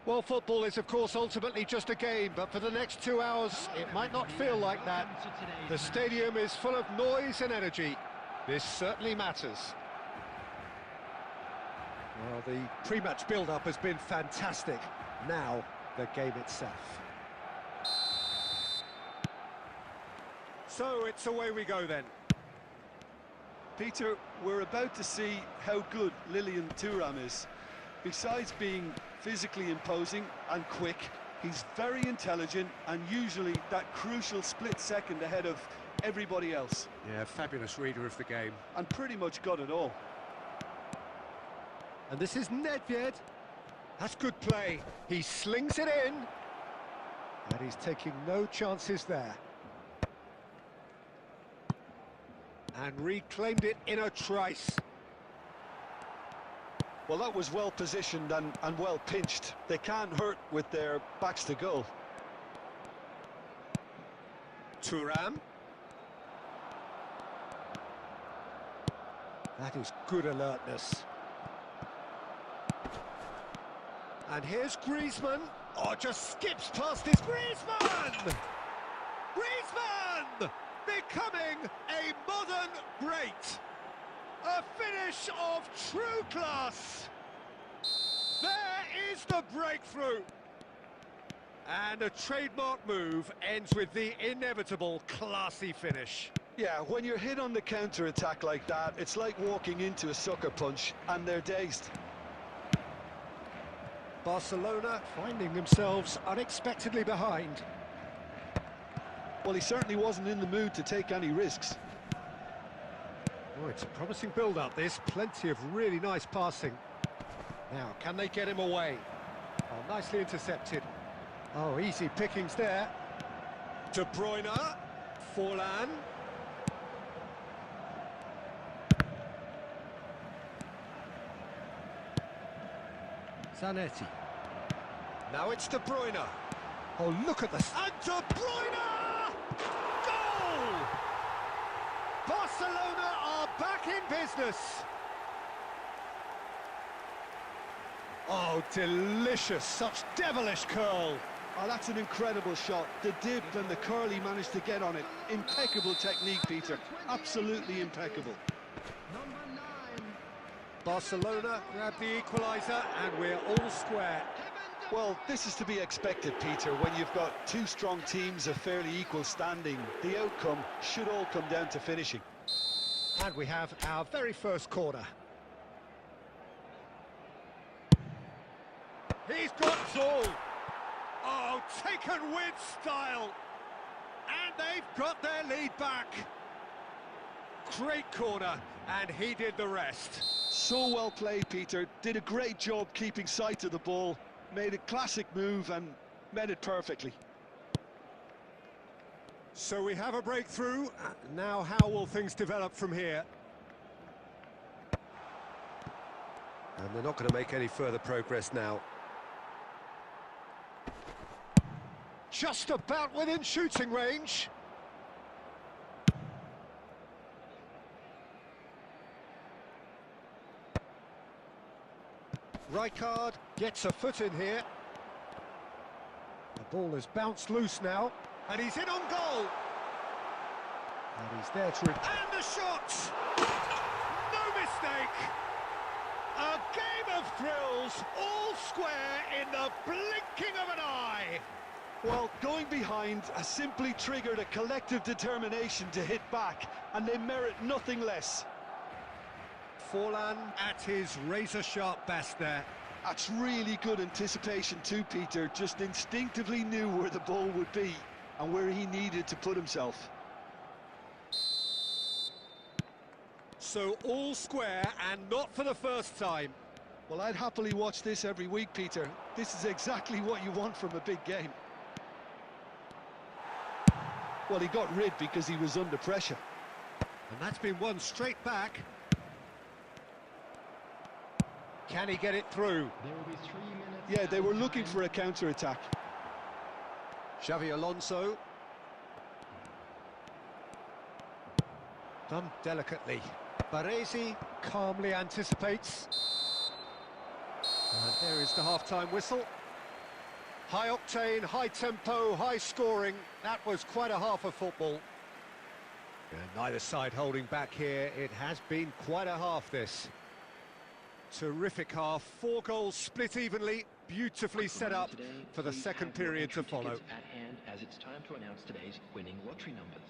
Well, football is, of course, ultimately just a game, but for the next 2 hours, it might not feel like that. The stadium is full of noise and energy. This certainly matters. Well, the pre-match build-up has been fantastic. Now, the game itself. So, it's away we go then. Peter, we're about to see how good Lilian Thuram is. Besides being physically imposing and quick, he's very intelligent and usually that crucial split second ahead of everybody else. Yeah, fabulous reader of the game. And pretty much got it all. And this is Nedved. That's good play. He slings it in. And he's taking no chances there. And reclaimed it in a trice. Well, that was well positioned and well pinched. They can't hurt with their backs to goal. Thuram. That is good alertness. And here's Griezmann. Oh, just skips past his Griezmann! Griezmann! Becoming a modern great. A finish of true class. There is the breakthrough. And a trademark move ends with the inevitable classy finish. Yeah, when you're hit on the counter-attack like that, it's like walking into a sucker punch, and they're dazed. Barcelona finding themselves unexpectedly behind. Well, he certainly wasn't in the mood to take any risks. Oh, it's a promising build-up, this. Plenty of really nice passing. Now, can they get him away? Oh, nicely intercepted. Oh, easy pickings there. De Bruyne. Forlan. Zanetti. Now it's De Bruyne. Oh, look at this. And De Bruyne! Goal! Barcelona are back in business. Oh, delicious. Such devilish curl. Oh, that's an incredible shot. The dip and the curl he managed to get on it. Impeccable technique, Peter. Absolutely impeccable. Number 9. Barcelona grab the equaliser and we're all square. Well, this is to be expected, Peter, when you've got two strong teams of fairly equal standing. The outcome should all come down to finishing. And we have our very first corner. He's got it all. Oh, taken with style. And they've got their lead back. Great corner, and he did the rest. So well played, Peter. Did a great job keeping sight of the ball. Made a classic move and met it perfectly. So we have a breakthrough. Now how will things develop from here? And they're not going to make any further progress now. Just about within shooting range. Rijkaard gets a foot in here. The ball has bounced loose now, and he's in on goal. And he's there to... And the shot! No mistake! A game of thrills, all square in the blinking of an eye. Well, going behind has simply triggered a collective determination to hit back, and they merit nothing less. Forlan at his razor-sharp best there. That's really good anticipation too, Peter. Just instinctively knew where the ball would be and where he needed to put himself. So all square, and not for the first time. Well, I'd happily watch this every week, Peter. This is exactly what you want from a big game. Well, he got rid because he was under pressure. And that's been won straight back. Can he get it through? There will be 3 minutes. Yeah, they were looking for a counter-attack. Xavi Alonso. Done delicately. Baresi calmly anticipates. And there is the half-time whistle. High octane, high tempo, high scoring. That was quite a half of football. And neither side holding back here. It has been quite a half, this. Terrific half. 4 goals split evenly. Beautifully set up for the second period to follow. At hand, as it's time to announce today's winning lottery numbers.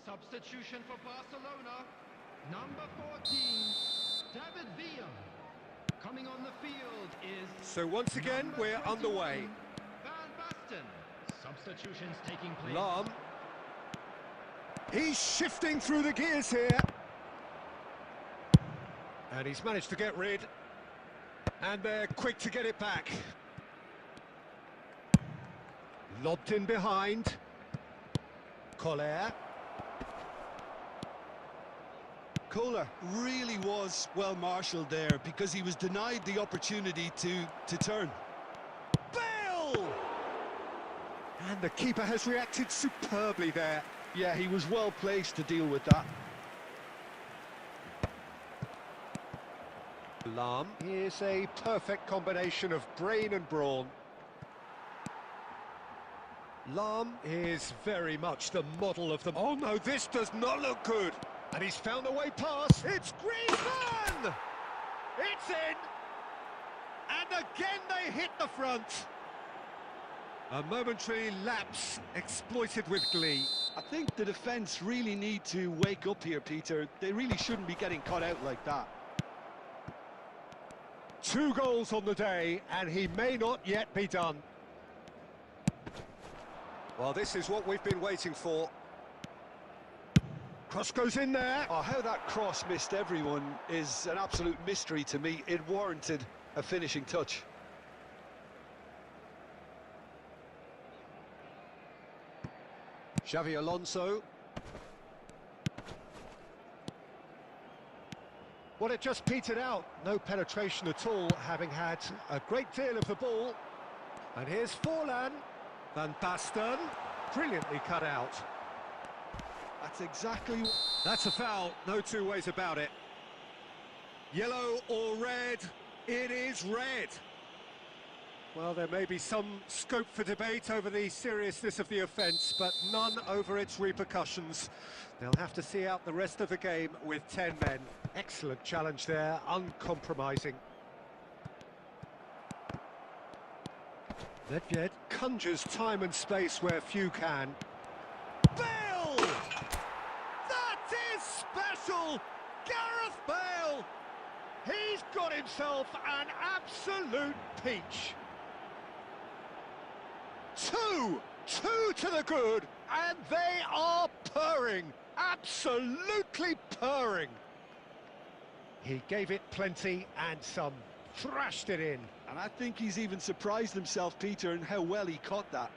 Substitution for Barcelona, number 14, David Villa. Coming on the field is... So once again, we're underway. Van Basten. Substitutions taking place. Lahm. He's shifting through the gears here. And he's managed to get rid. And they're quick to get it back. Lobbed in behind. Collier. Kohler really was well marshalled there because he was denied the opportunity to turn. Bale! And the keeper has reacted superbly there. Yeah, he was well placed to deal with that. Lahm is a perfect combination of brain and brawn. Lahm is very much the model of the... Oh no, this does not look good. And he's found the way past. It's Griezmann! It's in! And again they hit the front. A momentary lapse exploited with glee. I think the defence really need to wake up here, Peter. They really shouldn't be getting caught out like that. 2 goals on the day, and he may not yet be done. Well, this is what we've been waiting for. Cross goes in there. Oh, how that cross missed everyone is an absolute mystery to me. It warranted a finishing touch. Xavi Alonso. Well, it just petered out. No penetration at all, having had a great deal of the ball. And here's Forlan. Van Basten. Brilliantly cut out. That's exactly... That's a foul, no 2 ways about it. Yellow or red, it is red. Well, there may be some scope for debate over the seriousness of the offence, but none over its repercussions. They'll have to see out the rest of the game with 10 men. Excellent challenge there, uncompromising. Nedved conjures time and space where few can. Bale! That is special! Gareth Bale! He's got himself an absolute peach. 2 to the good, and they are purring, absolutely purring. He gave it plenty and some, thrashed it in. And I think he's even surprised himself, Peter, in how well he caught that.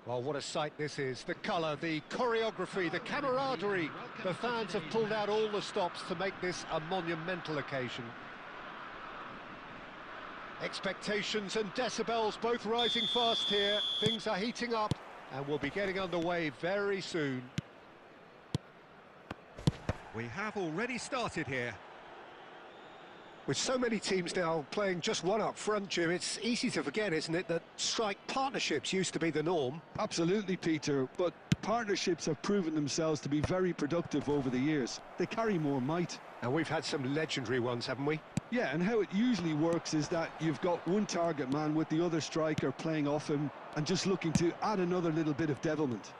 Well, what a sight this is. The colour, the choreography, the camaraderie. The fans have pulled out all the stops to make this a monumental occasion. Expectations and decibels both rising fast here. Things are heating up and we'll be getting underway very soon. We have already started here. With so many teams now playing just one up front, Jim, it's easy to forget, isn't it, that strike partnerships used to be the norm? Absolutely, Peter, but partnerships have proven themselves to be very productive over the years. They carry more might. And we've had some legendary ones, haven't we? Yeah, and how it usually works is that you've got one target man with the other striker playing off him and just looking to add another little bit of devilment.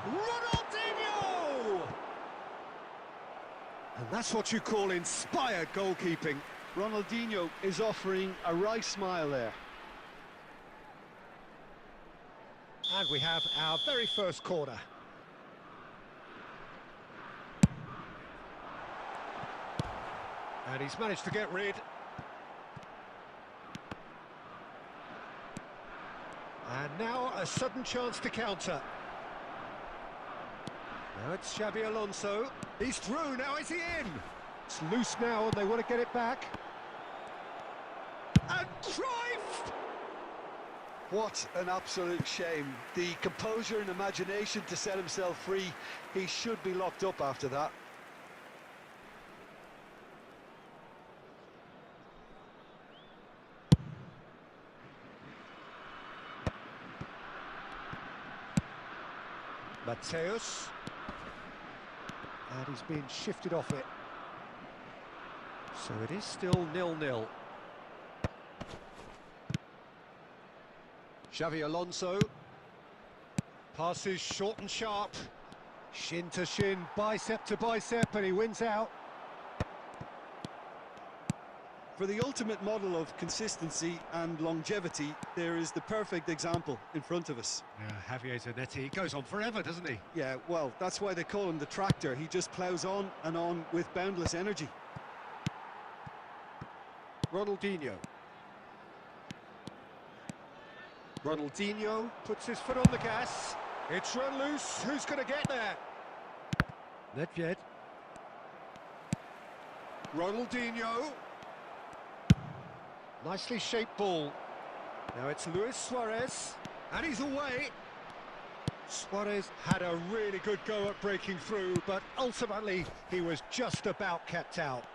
Ronaldinho! And that's what you call inspired goalkeeping. Ronaldinho is offering a wry smile there. And we have our very first corner. And he's managed to get rid. And now a sudden chance to counter. Now it's Xabi Alonso. He's through, now is he in? It's loose now and they want to get it back. And Cruyff! What an absolute shame. The composure and imagination to set himself free. He should be locked up after that. Mateus. And he's being shifted off it. So it is still 0-0. Xabi Alonso. Passes short and sharp. Shin to shin, bicep to bicep, and he wins out. For the ultimate model of consistency and longevity, there is the perfect example in front of us. Yeah, Javier Zanetti, he goes on forever, doesn't he? Yeah, well, that's why they call him the tractor. He just ploughs on and on with boundless energy. Ronaldinho. Ronaldinho puts his foot on the gas. It's run loose. Who's going to get there? Nedved. Ronaldinho. Nicely shaped ball. Now it's Luis Suarez. And he's away. Suarez had a really good go at breaking through, but ultimately he was just about kept out.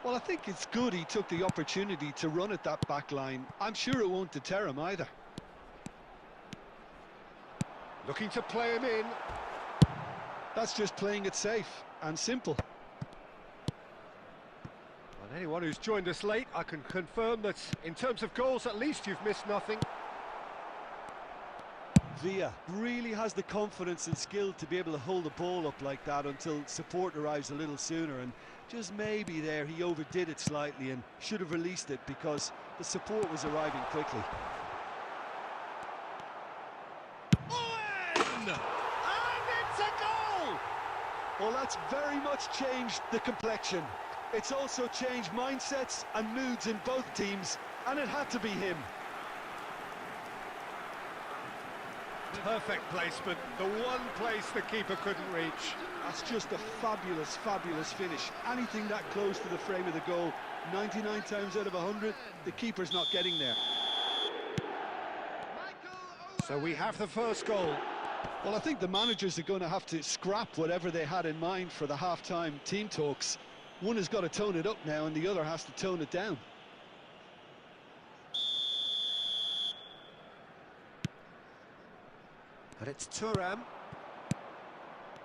Well, I think it's good he took the opportunity to run at that back line. I'm sure it won't deter him either. Looking to play him in. That's just playing it safe and simple. And anyone who's joined us late, I can confirm that in terms of goals, at least you've missed nothing. Villa really has the confidence and skill to be able to hold the ball up like that until support arrives a little sooner, and just maybe there he overdid it slightly and should have released it because the support was arriving quickly. And it's a goal! Well, that's very much changed the complexion. It's also changed mindsets and moods in both teams, and it had to be him. Perfect placement, the one place the keeper couldn't reach. That's just a fabulous, fabulous finish. Anything that close to the frame of the goal, 99 times out of 100, the keeper's not getting there. So we have the first goal. Well, I think the managers are going to have to scrap whatever they had in mind for the half-time team talks. One has got to tone it up now and the other has to tone it down. And it's Thuram.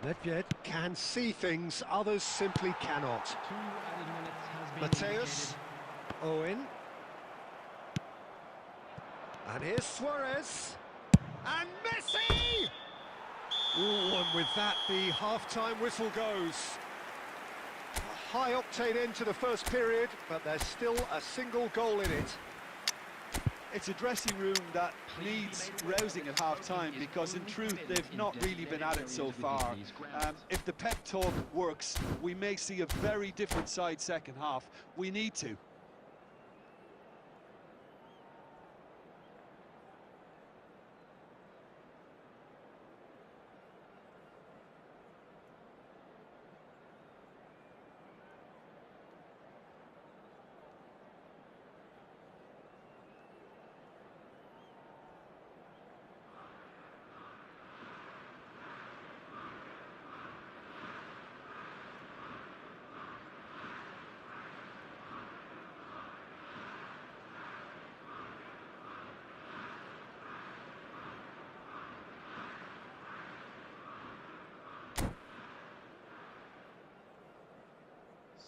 Nedved can see things, others simply cannot. Mateus. Owen. And here's Suarez. And Messi! Ooh, and with that, the half-time whistle goes. A high-octane end to the first period, but there's still a single goal in it. It's a dressing room that needs rousing at half-time because, in truth, they've not really been at it so far. If the pep talk works, we may see a very different side second half. We need to.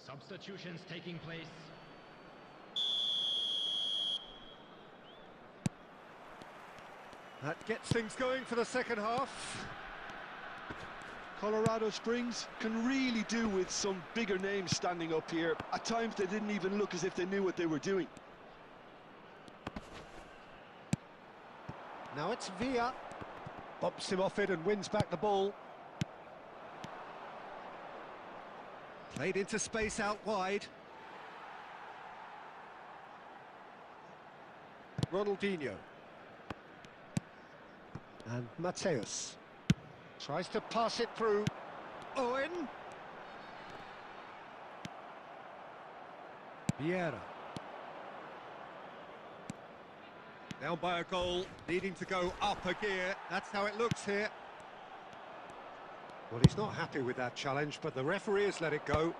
Substitutions taking place. That gets things going for the second half. Colorado Springs can really do with some bigger names standing up here. At times they didn't even look as if they knew what they were doing. Now it's Villa. Bumps him off it and wins back the ball. Played into space out wide. Ronaldinho. And Mateus. Tries to pass it through. Owen. Vieira. Down by a goal, needing to go up a gear. That's how it looks here. Well, he's not happy with that challenge, but the referee has let it go.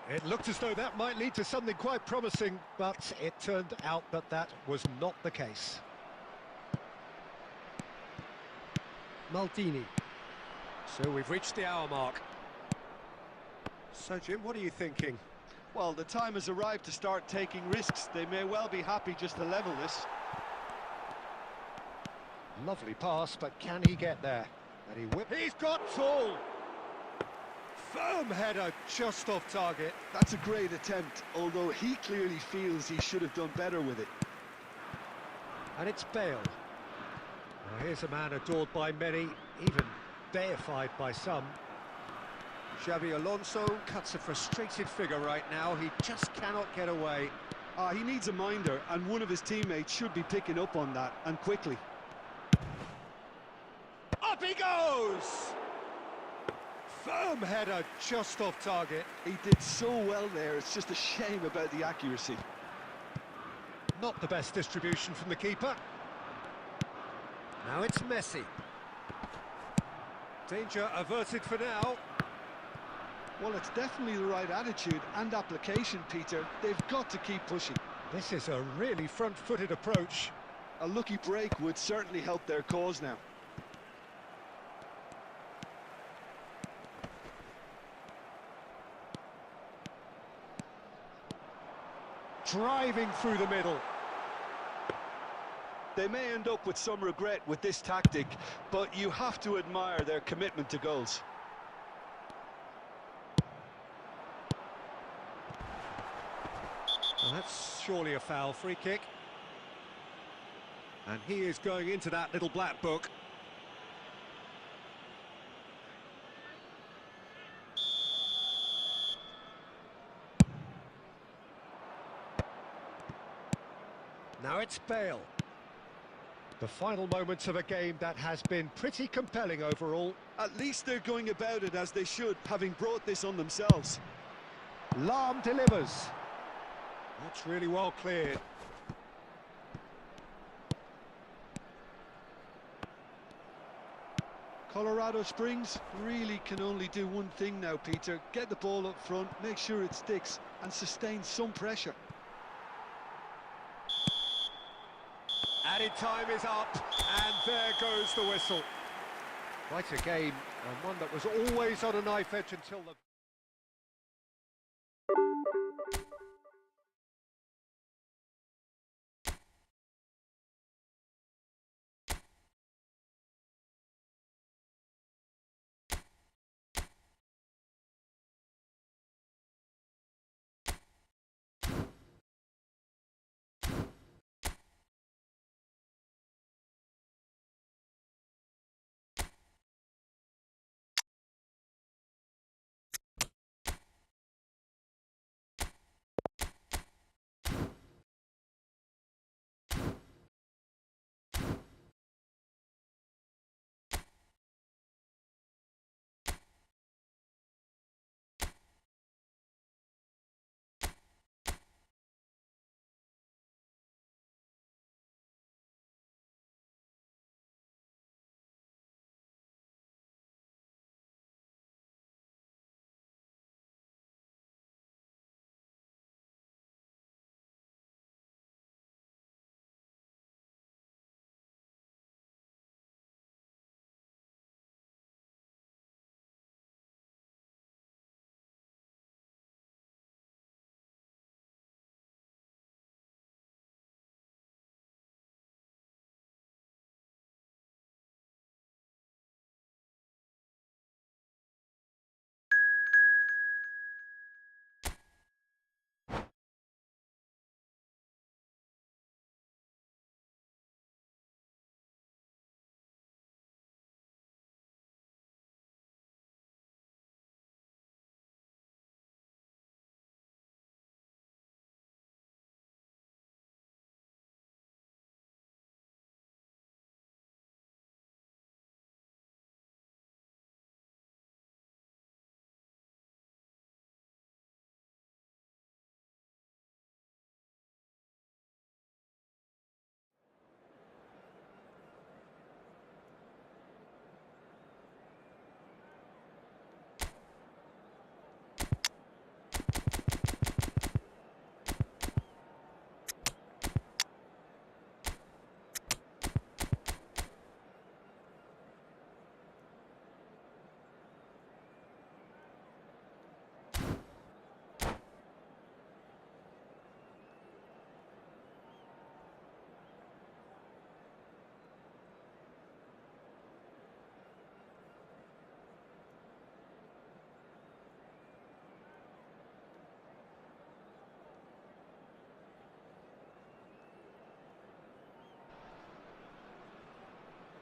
It looked as though that might lead to something quite promising, but it turned out that that was not the case. Maldini. So we've reached the hour mark. So, Jim, what are you thinking? Well, the time has arrived to start taking risks. They may well be happy just to level this. Lovely pass, but can he get there? And he's got tall! Firm header, just off target. That's a great attempt, although he clearly feels he should have done better with it. And it's Bale. Well, here's a man adored by many, even deified by some. Xabi Alonso cuts a frustrated figure right now. He just cannot get away. He needs a minder, and one of his teammates should be picking up on that, and quickly. Up he goes! Firm header, just off target. He did so well there, it's just a shame about the accuracy. Not the best distribution from the keeper. Now it's Messi. Danger averted for now. Well, it's definitely the right attitude and application, Peter. They've got to keep pushing. This is a really front-footed approach. A lucky break would certainly help their cause now. Driving through the middle. They may end up with some regret with this tactic, but you have to admire their commitment to goals. Well, that's surely a foul. Free kick. And he is going into that little black book. Now it's Bale. The final moments of a game that has been pretty compelling overall. At least they're going about it as they should, having brought this on themselves. Lahm delivers. That's really well cleared. Colorado Springs really can only do one thing now, Peter. Get the ball up front, make sure it sticks, and sustain some pressure. Added time is up, and there goes the whistle. Quite a game, and one that was always on a knife edge until the...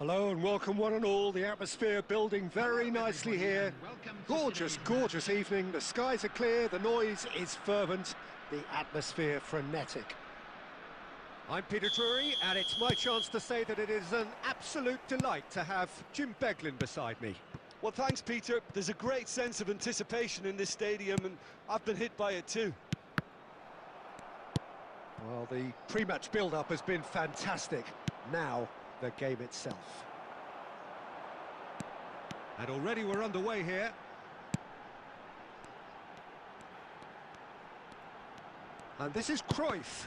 Hello and welcome one and all. The atmosphere building very nicely here. Gorgeous, gorgeous evening. The skies are clear, the noise is fervent, the atmosphere frenetic. I'm Peter Drury, and it's my chance to say that it is an absolute delight to have Jim Beglin beside me. Well, thanks, Peter. There's a great sense of anticipation in this stadium, and I've been hit by it too. Well, the pre-match build-up has been fantastic. Now, the game itself. And already we're underway here. And this is Cruyff.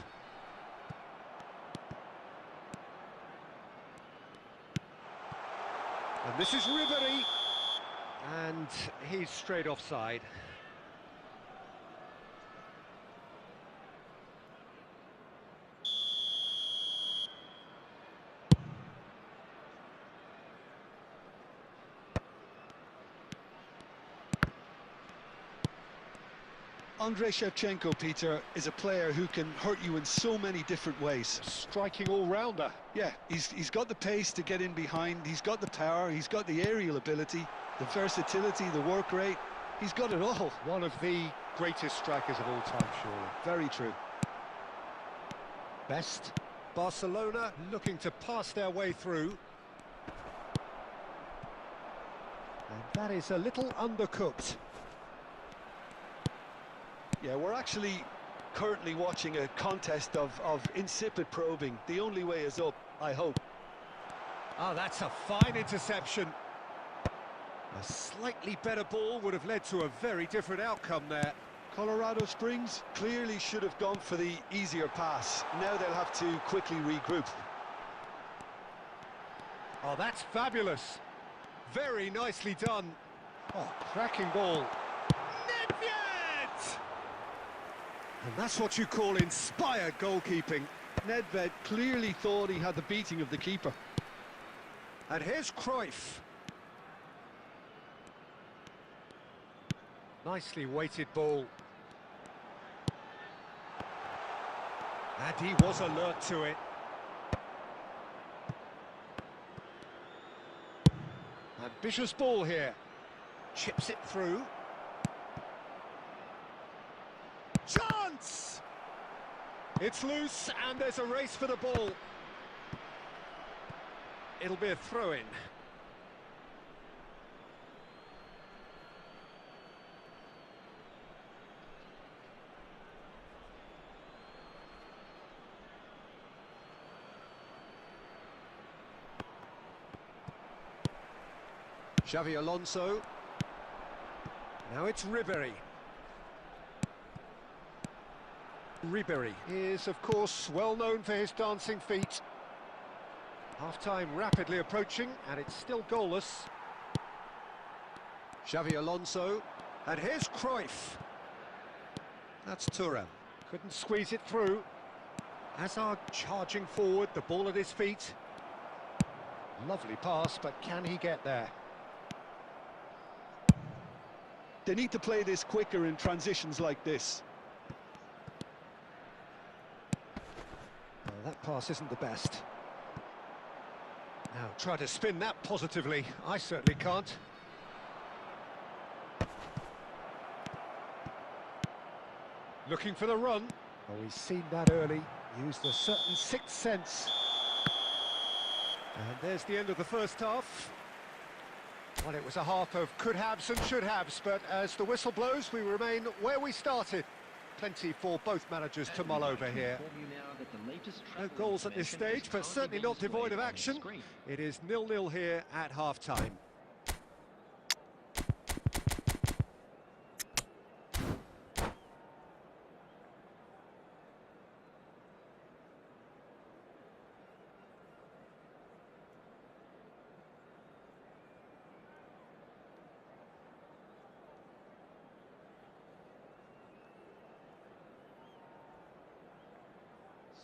And this is Ribery. And he's straight offside. Andrei Shevchenko, Peter, is a player who can hurt you in so many different ways. Striking all-rounder. Yeah, he's got the pace to get in behind, he's got the power, he's got the aerial ability, the versatility, the work rate. He's got it all. One of the greatest strikers of all time, surely. Very true. Best. Barcelona looking to pass their way through. And that is a little undercooked. Yeah, we're actually currently watching a contest of insipid probing. The only way is up, I hope. Oh, that's a fine interception. A slightly better ball would have led to a very different outcome there. Colorado Springs clearly should have gone for the easier pass. Now they'll have to quickly regroup. Oh, that's fabulous. Very nicely done. Oh, cracking ball. Nedved! And that's what you call inspired goalkeeping. Nedved clearly thought he had the beating of the keeper. And here's Cruyff. Nicely weighted ball. And he was alert to it. Ambitious ball here. Chips it through. Chance! It's loose and there's a race for the ball. It'll be a throw-in. Xavi Alonso. Now it's Ribery. Ribery is, of course, well known for his dancing feet. Half-time rapidly approaching, and it's still goalless. Xavi Alonso. And here's Cruyff. That's Thuram. Couldn't squeeze it through. Hazard charging forward, the ball at his feet. Lovely pass, but can he get there? They need to play this quicker in transitions like this. Well, that pass isn't the best. Now try to spin that positively. I certainly can't. Looking for the run. Oh, we've seen that early. Used a certain sixth sense. And there's the end of the first half. Well, it was a half of could-haves and should-haves, but as the whistle blows, we remain where we started. Plenty for both managers to mull over here. No goals at this stage, but certainly not devoid of action. It is 0-0 here at half-time.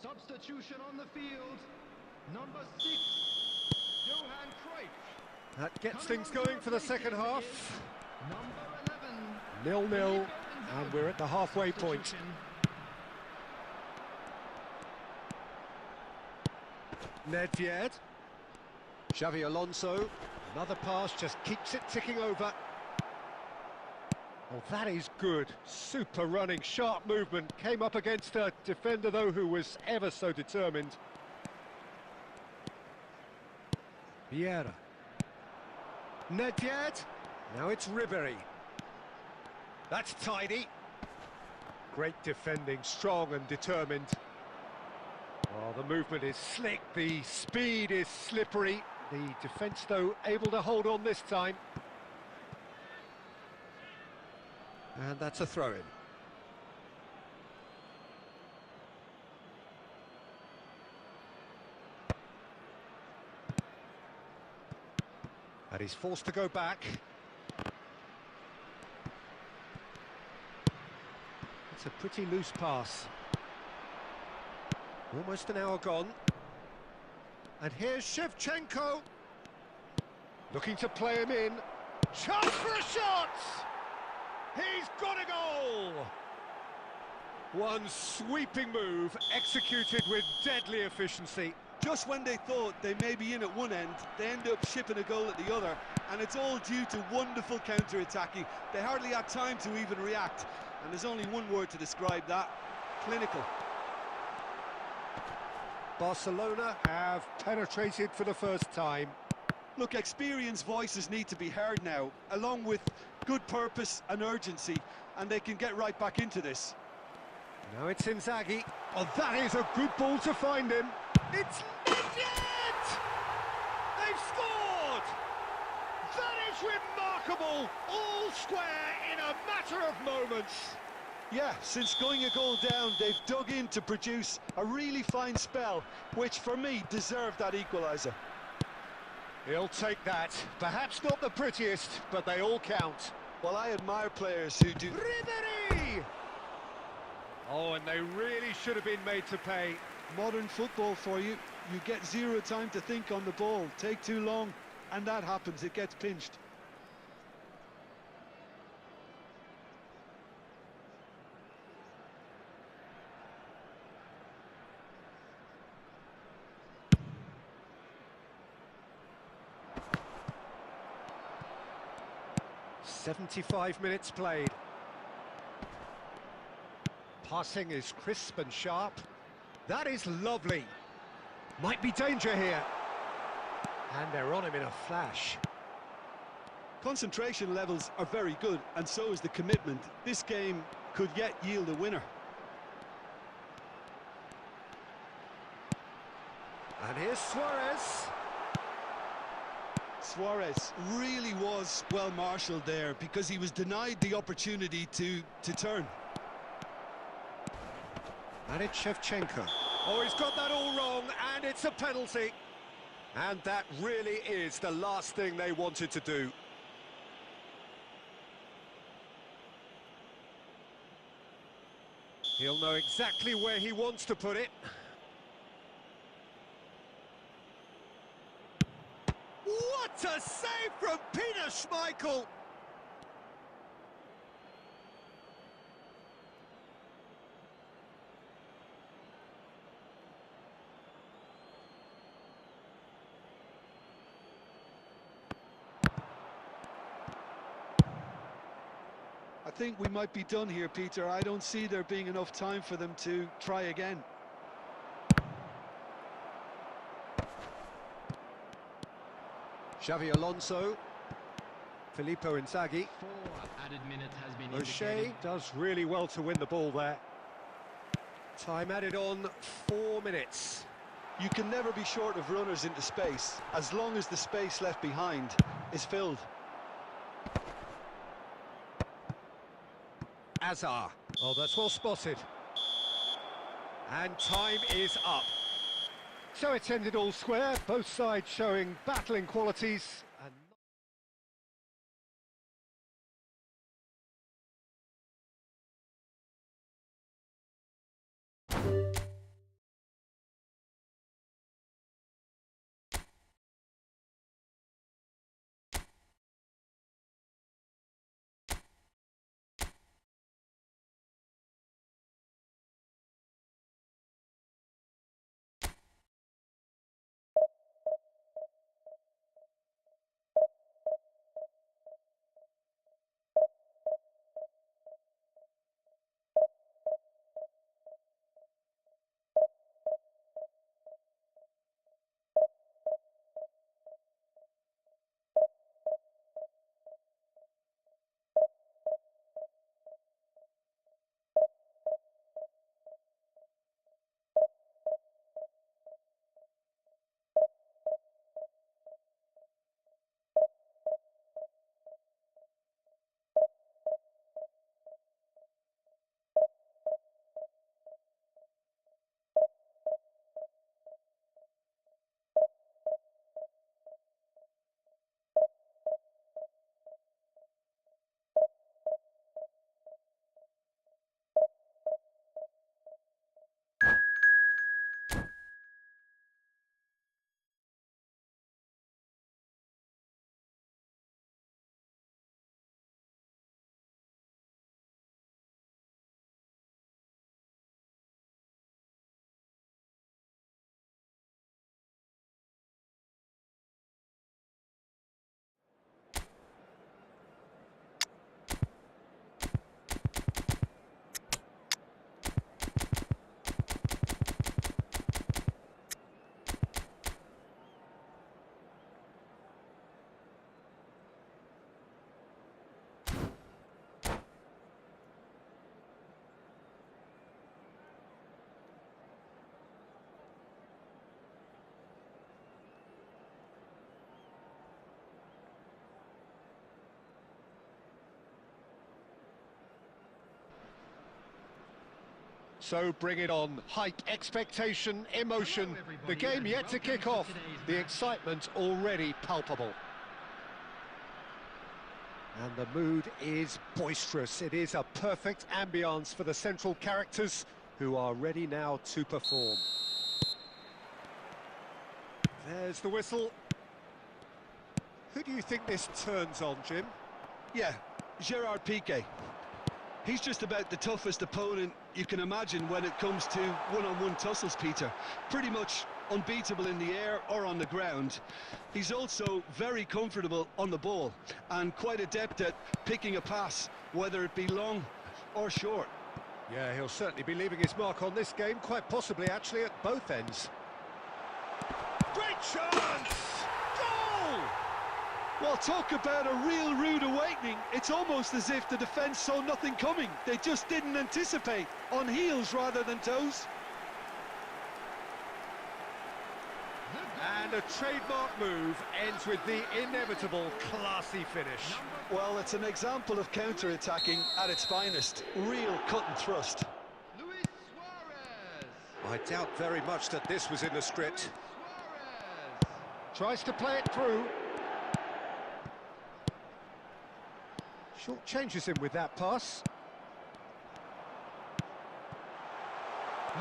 Substitution on the field. Number 6, Johan Cruyff. That gets things going for the second half. Number 11. 0-0, and we're at the halfway point. Nedved. Xavi Alonso, another pass, just keeps it ticking over. Oh, that is good. Super running, sharp movement. Came up against a defender, though, who was ever so determined. Vieira. Nedved. Now it's Ribery. That's tidy. Great defending, strong and determined. Oh, the movement is slick, the speed is slippery. The defence, though, able to hold on this time. And that's a throw-in. And he's forced to go back. It's a pretty loose pass. Almost an hour gone. And here's Shevchenko. Looking to play him in. Chance for a shot! He's got a goal! One sweeping move, executed with deadly efficiency. Just when they thought they may be in at one end, they end up shipping a goal at the other, and it's all due to wonderful counter-attacking. They hardly had time to even react, and there's only one word to describe that: clinical. Barcelona have penetrated for the first time. Look, experienced voices need to be heard now, along with good purpose and urgency, and they can get right back into this. Now it's Inzaghi. Oh, that is a good ball to find him. It's legit! They've scored! That is remarkable! All square in a matter of moments. Yeah, since going a goal down, they've dug in to produce a really fine spell, which for me deserved that equaliser. He'll take that. Perhaps not the prettiest, but they all count. Well, I admire players who do... Ribery! Oh, and they really should have been made to pay. Modern football for you. You get zero time to think on the ball. Take too long, and that happens. It gets pinched. "75 minutes played. Passing is crisp and sharp. That is lovely. Might be danger here. And they're on him in a flash. Concentration levels are very good, and so is the commitment. This game could yet yield a winner. And here's Suarez. Suarez really was well marshalled there, because he was denied the opportunity to turn. And it's Shevchenko. Oh, he's got that all wrong, and it's a penalty. And that really is the last thing they wanted to do. He'll know exactly where he wants to put it. What a save from Peter Schmeichel! I think we might be done here, Peter. I don't see there being enough time for them to try again. Xavi Alonso. Filippo Inzaghi. 4 added minutes has been O'Shea indicated. does really well to win the ball there. Time added on, 4 minutes. You can never be short of runners into space, as long as the space left behind is filled. Azar. Oh, that's well spotted. And time is up. So it's ended all square, both sides showing battling qualities. So bring it on. Hype, expectation, emotion. The game yet to kick off. The excitement already palpable. And the mood is boisterous. It is a perfect ambience for the central characters who are ready now to perform. There's the whistle. Who do you think this turns on, Jim? Yeah, Gerard Piqué. He's just about the toughest opponent you can imagine when it comes to one-on-one tussles, Peter. Pretty much unbeatable in the air or on the ground. He's also very comfortable on the ball and quite adept at picking a pass, whether it be long or short. Yeah, he'll certainly be leaving his mark on this game, quite possibly actually at both ends. Great chance! Goal! Well, talk about a real rude awakening. It's almost as if the defence saw nothing coming. They just didn't anticipate, on heels rather than toes. And a trademark move ends with the inevitable classy finish. Well, it's an example of counter-attacking at its finest. Real cut and thrust. Luis Suarez. I doubt very much that this was in the script. Suarez. Tries to play it through. Short changes him with that pass.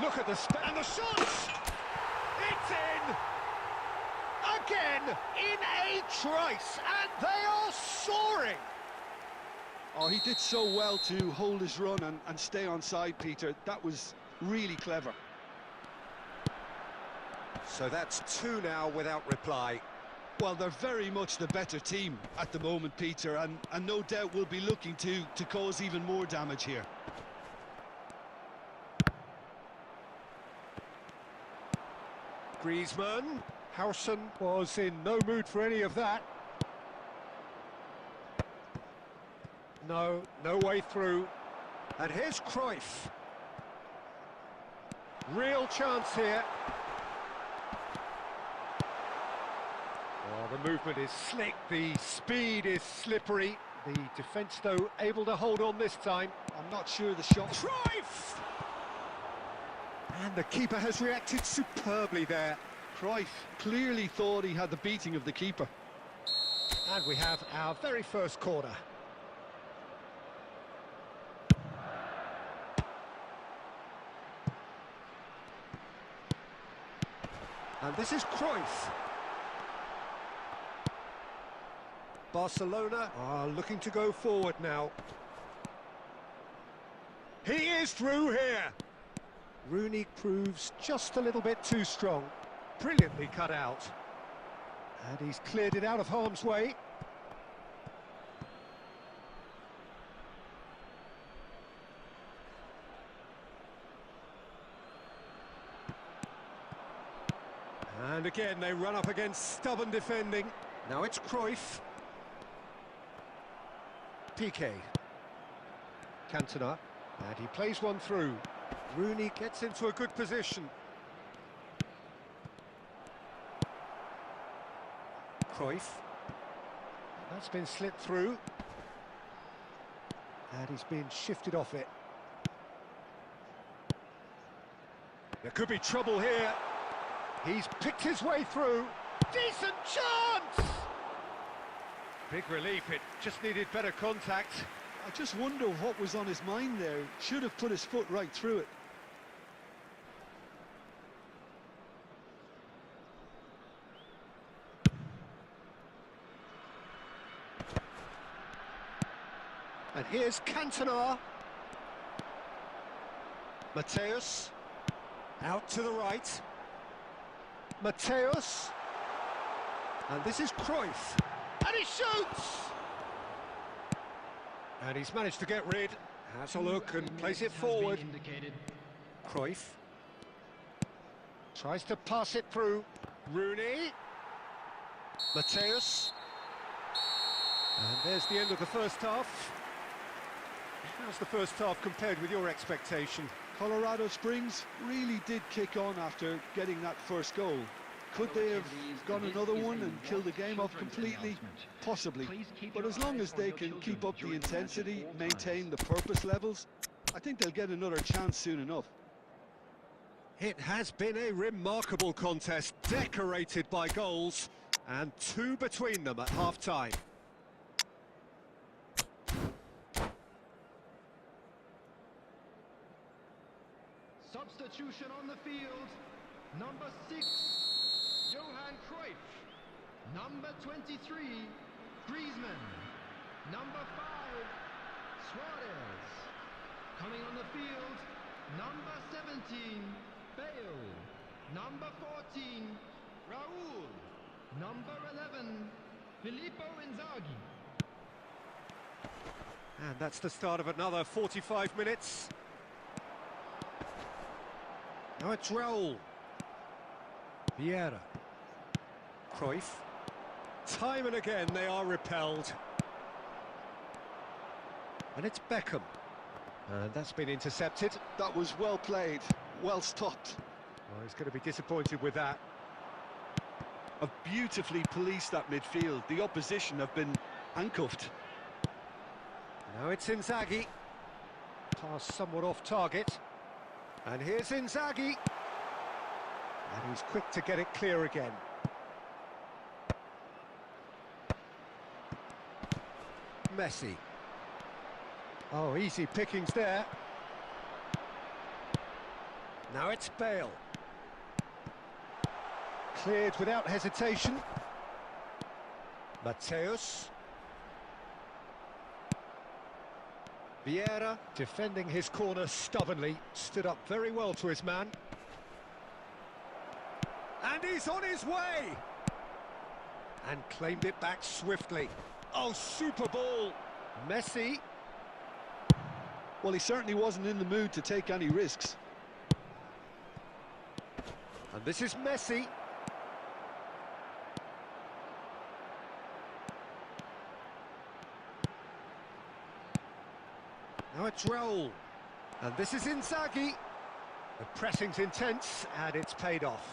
Look at the and the shots! It's in! Again, in a trice, and they are soaring! Oh, he did so well to hold his run and stay on side, Peter. That was really clever. So that's two now without reply. Well, they're very much the better team at the moment, Peter, and no doubt will be looking to cause even more damage here. Griezmann. Howson was in no mood for any of that. No way through. And here's Cruyff. Real chance here. Oh, the movement is slick, the speed is slippery. The defence, though, able to hold on this time. I'm not sure the shot... Cruyff! And the keeper has reacted superbly there. Cruyff clearly thought he had the beating of the keeper. And we have our very first corner. And this is Cruyff. Barcelona are looking to go forward now. He is through here. Rooney proves just a little bit too strong. Brilliantly cut out. And he's cleared it out of harm's way. And again, they run up against stubborn defending. Now it's Cruyff. Piqué. Cantona. And he plays one through. Rooney gets into a good position. Cruyff. That's been slipped through. And he's been shifted off it. There could be trouble here. He's picked his way through. Decent chance! Big relief, it just needed better contact. I just wonder what was on his mind there. Should have put his foot right through it. And here's Cantona. Mateus. Out to the right. Mateus. And this is Cruyff. And he shoots! And he's managed to get rid. Has a look and plays it forward. Cruyff. Tries to pass it through. Rooney. Mateus. And there's the end of the first half. How's the first half compared with your expectation? Colorado Springs really did kick on after getting that first goal. Could they have gone another one and killed the game off completely? Possibly. But as long as they can keep up the intensity, maintain the purpose levels, I think they'll get another chance soon enough. It has been a remarkable contest, decorated by goals, and two between them at half-time. Substitution on the field. Number 6, Johan Cruyff. Number 23, Griezmann. Number 5, Suarez. Coming on the field, number 17, Bale. Number 14, Raul. Number 11, Filippo Inzaghi. And that's the start of another 45 minutes. Now it's Raul. Vieira. Cruyff. Time and again they are repelled. And it's Beckham. And that's been intercepted. That was well played, well stopped. Oh, he's going to be disappointed with that. Have beautifully policed that midfield. The opposition have been handcuffed. Now it's Inzaghi. Pass somewhat off target. And here's Inzaghi. And he's quick to get it clear again. Messi. Oh, easy pickings there. Now it's Bale. Cleared without hesitation. Mateus. Vieira, defending his corner stubbornly, stood up very well to his man. And he's on his way! And claimed it back swiftly. Oh, super ball! Messi. Well, he certainly wasn't in the mood to take any risks. And this is Messi. Now it's Raul. And this is Inzaghi. The pressing's intense, and it's paid off.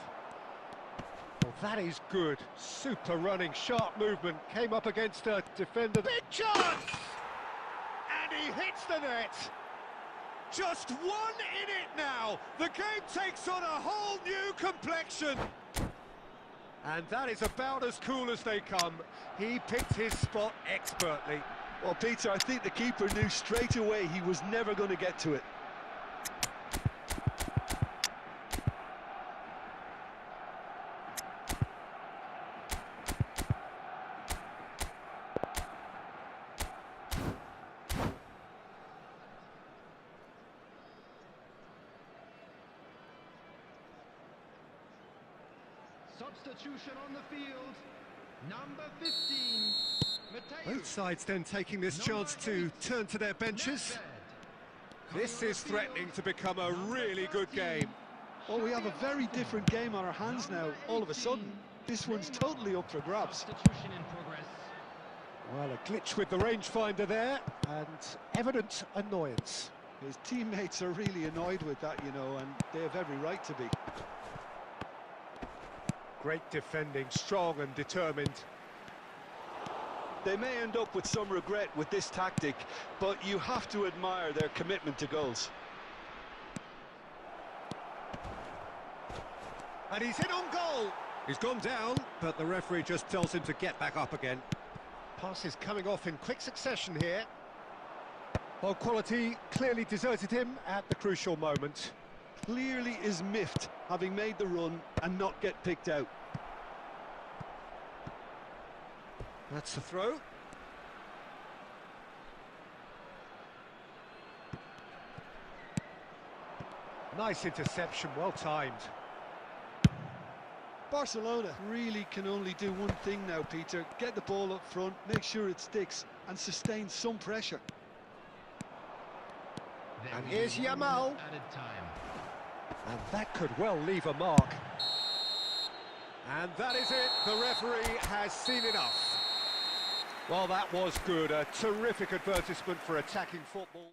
Well, that is good. Super running, sharp movement. Came up against a defender. Big chance! And he hits the net. Just one in it now. The game takes on a whole new complexion. And that is about as cool as they come. He picked his spot expertly. Well, Peter, I think the keeper knew straight away he was never going to get to it. Substitution on the field. Number 15, Mateus. Both sides then taking this chance to turn to their benches. This is threatening to become a really good game. Well, we have a very different game on our hands now, all of a sudden. This one's totally up for grabs. Substitution in progress. Well, a glitch with the rangefinder there, and evident annoyance. His teammates are really annoyed with that, you know, and they have every right to be. Great defending, strong and determined. They may end up with some regret with this tactic, but you have to admire their commitment to goals. And he's in on goal. He's gone down, but the referee just tells him to get back up again. Passes coming off in quick succession here. Well, quality clearly deserted him at the crucial moment. Clearly is miffed, having made the run and not get picked out. That's the throw. Nice interception, well timed. Barcelona really can only do one thing now, Peter. Get the ball up front, make sure it sticks, and sustain some pressure. And here's Yamal. Added time. And that could well leave a mark. And that is it. The referee has seen enough. Well, that was good. A terrific advertisement for attacking football.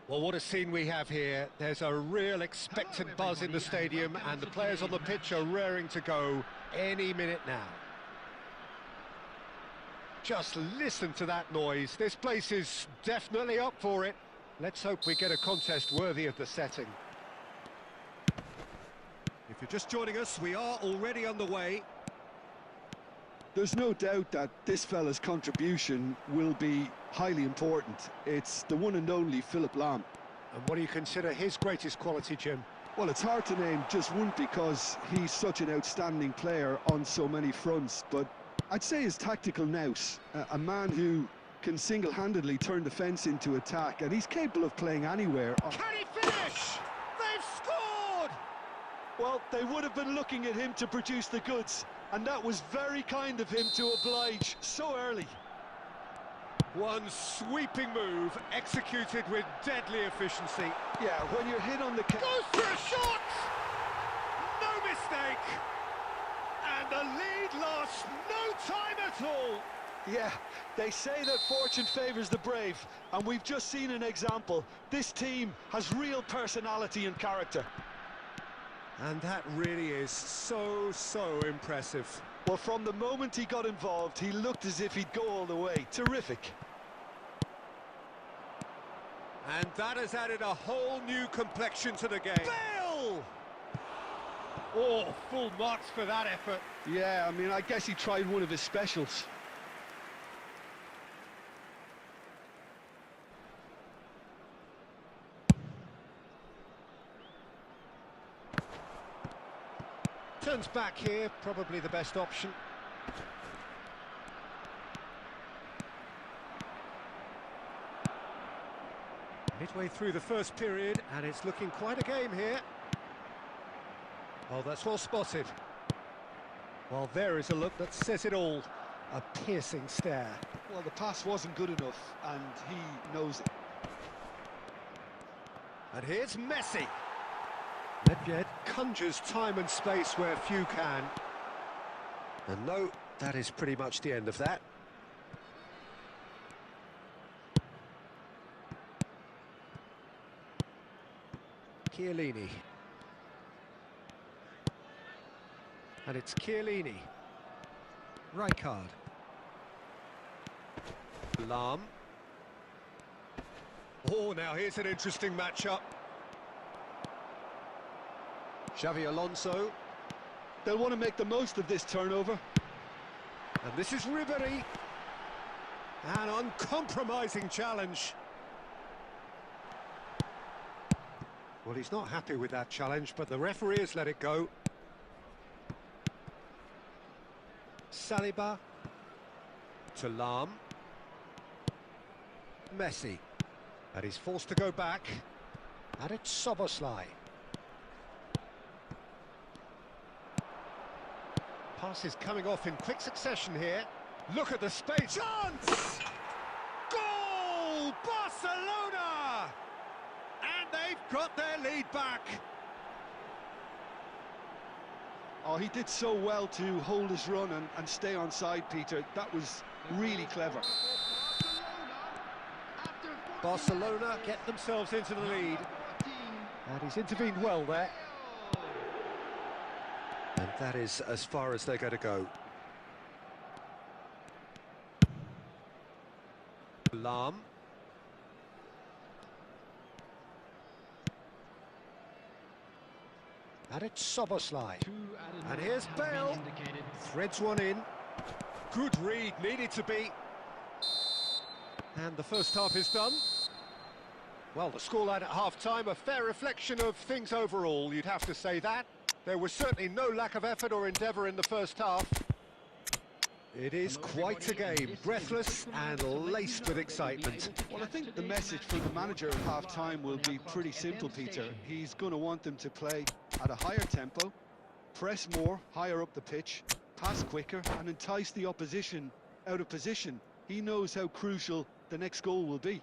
Well, what a scene we have here. There's a real expectant buzz in the stadium, and the players on the pitch are raring to go any minute now. Just listen to that noise. This place is definitely up for it. Let's hope we get a contest worthy of the setting. If you're just joining us, we are already underway. There's no doubt that this fella's contribution will be highly important. It's the one and only Philipp Lahm. And what do you consider his greatest quality, Jim? Well, it's hard to name just one because he's such an outstanding player on so many fronts, but I'd say his tactical nous, a man who can single-handedly turn defence into attack, and he's capable of playing anywhere. Can he finish? They've scored! Well, they would have been looking at him to produce the goods, and that was very kind of him to oblige so early. One sweeping move, executed with deadly efficiency. Yeah, when you're hit on the... Goes for a shot! No mistake! And the lead lost no time at all! Yeah, they say that fortune favours the brave, and we've just seen an example. This team has real personality and character. And that really is so impressive. Well, from the moment he got involved, he looked as if he'd go all the way. Terrific. And that has added a whole new complexion to the game. Bale! Oh, full marks for that effort. Yeah, I mean, I guess he tried one of his specials. Turns back here, probably the best option. Midway through the first period, and it's looking quite a game here. Oh, that's well spotted. Well, there is a look that says it all. A piercing stare. Well, the pass wasn't good enough, and he knows it. And here's Messi. Nedved conjures time and space where few can. And no, that is pretty much the end of that. Chiellini. And it's Chiellini. Rijkaard. Lahm. Oh, now here's an interesting matchup. Xavi Alonso. They'll want to make the most of this turnover. And this is Ribery. An uncompromising challenge. Well, he's not happy with that challenge, but the referee has let it go. Saliba. To Lahm. Messi. And he's forced to go back. And it's Szoboszlai. Passes coming off in quick succession here. Look at the space. Chance! Goal! Barcelona! And they've got their lead back. Oh, he did so well to hold his run and stay on side, Peter. That was really clever. Barcelona get themselves into the lead. And he's intervened well there. And that is as far as they're going to go. Lahm. And it's Szoboszlai. And here's Bale. Threads one in. Good read, needed to be. And the first half is done. Well, the scoreline at half-time, a fair reflection of things overall, you'd have to say that. There was certainly no lack of effort or endeavour in the first half. It is quite a game, breathless and laced with excitement. Well, I think the message from the manager at half-time will be pretty simple, Peter. He's going to want them to play at a higher tempo, press more, higher up the pitch, pass quicker and entice the opposition out of position. He knows how crucial the next goal will be.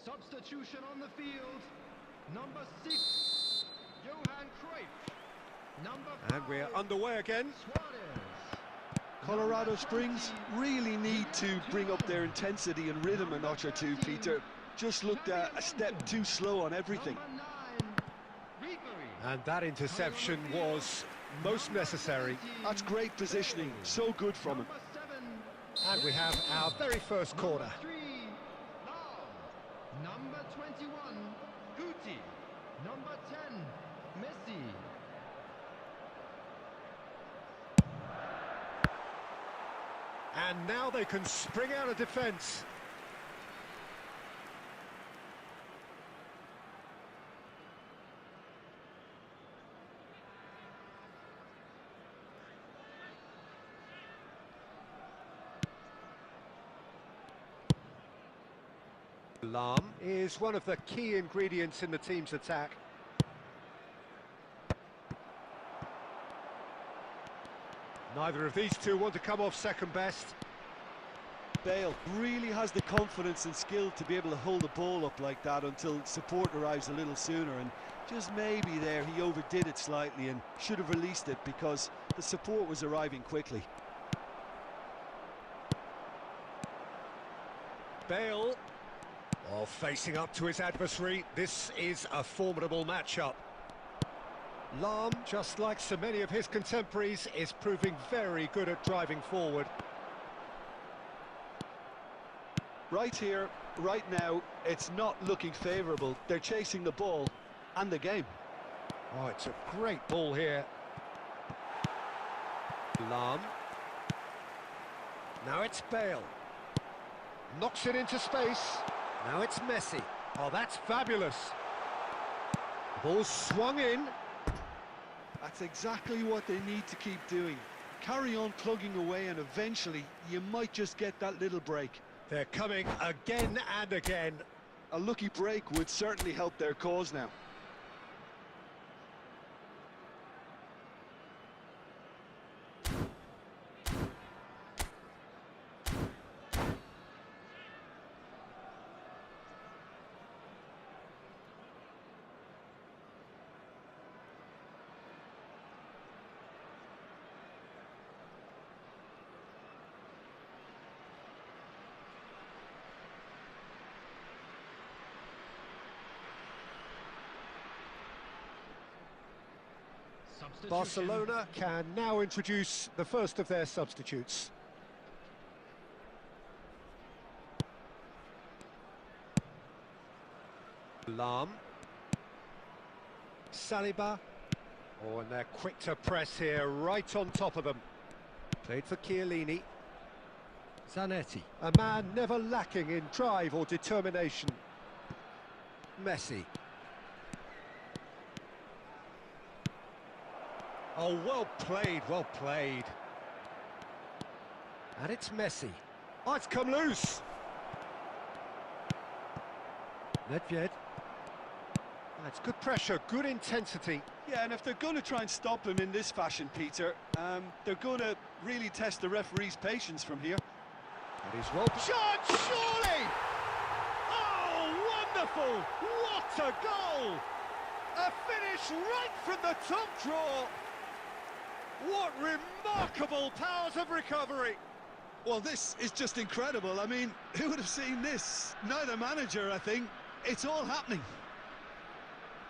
Substitution on the field. Number 6, Johan Cruyff. Number 5, And we're underway again. Suarez. Colorado Number Springs 20, really need to bring up their intensity and rhythm a notch or two, Peter. Just looked a step too slow on everything. Number 9, Ribery. And that interception was most necessary. That's great positioning, so good from him. Number 7, And we have our very first corner. Number 3, Lau. Number 21, Guti. Number 10, Messi. And now they can spring out of defence. Alarm is one of the key ingredients in the team's attack. Neither of these two want to come off second best. Bale really has the confidence and skill to be able to hold the ball up like that until support arrives a little sooner, and just maybe there he overdid it slightly and should have released it because the support was arriving quickly. Bale, facing up to his adversary. This is a formidable matchup. Lahm, just like so many of his contemporaries, is proving very good at driving forward. Right here, right now, it's not looking favourable. They're chasing the ball and the game. Oh, it's a great ball here. Lahm. Now it's Bale. Knocks it into space. Now it's Messi. Oh, that's fabulous. The ball's swung in. That's exactly what they need to keep doing. Carry on plugging away and eventually you might just get that little break. They're coming again and again. A lucky break would certainly help their cause now. Barcelona can now introduce the first of their substitutes. Lahm. Saliba. Oh, and they're quick to press here, right on top of them. Played for Chiellini. Zanetti. A man never lacking in drive or determination. Messi. Oh, well played, well played. And it's Messi. Oh, it's come loose. Nedved. That's good pressure, good intensity. Yeah, and if they're going to try and stop him in this fashion, Peter, they're going to really test the referee's patience from here. That is well... Shot, surely! Oh, wonderful! What a goal! A finish right from the top draw. What remarkable powers of recovery! Well, this is just incredible. I mean, who would have seen this? Neither manager, I think. It's all happening.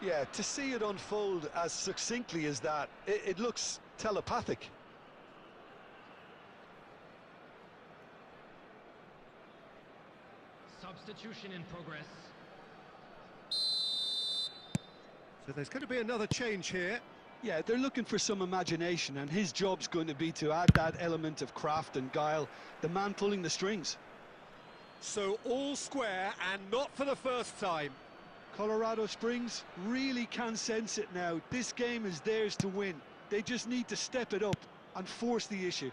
Yeah, to see it unfold as succinctly as that, it looks telepathic. Substitution in progress. So there's going to be another change here. Yeah, they're looking for some imagination, and his job's going to be to add that element of craft and guile, the man pulling the strings. So all square, and not for the first time. Colorado Springs really can sense it now. This game is theirs to win. They just need to step it up and force the issue.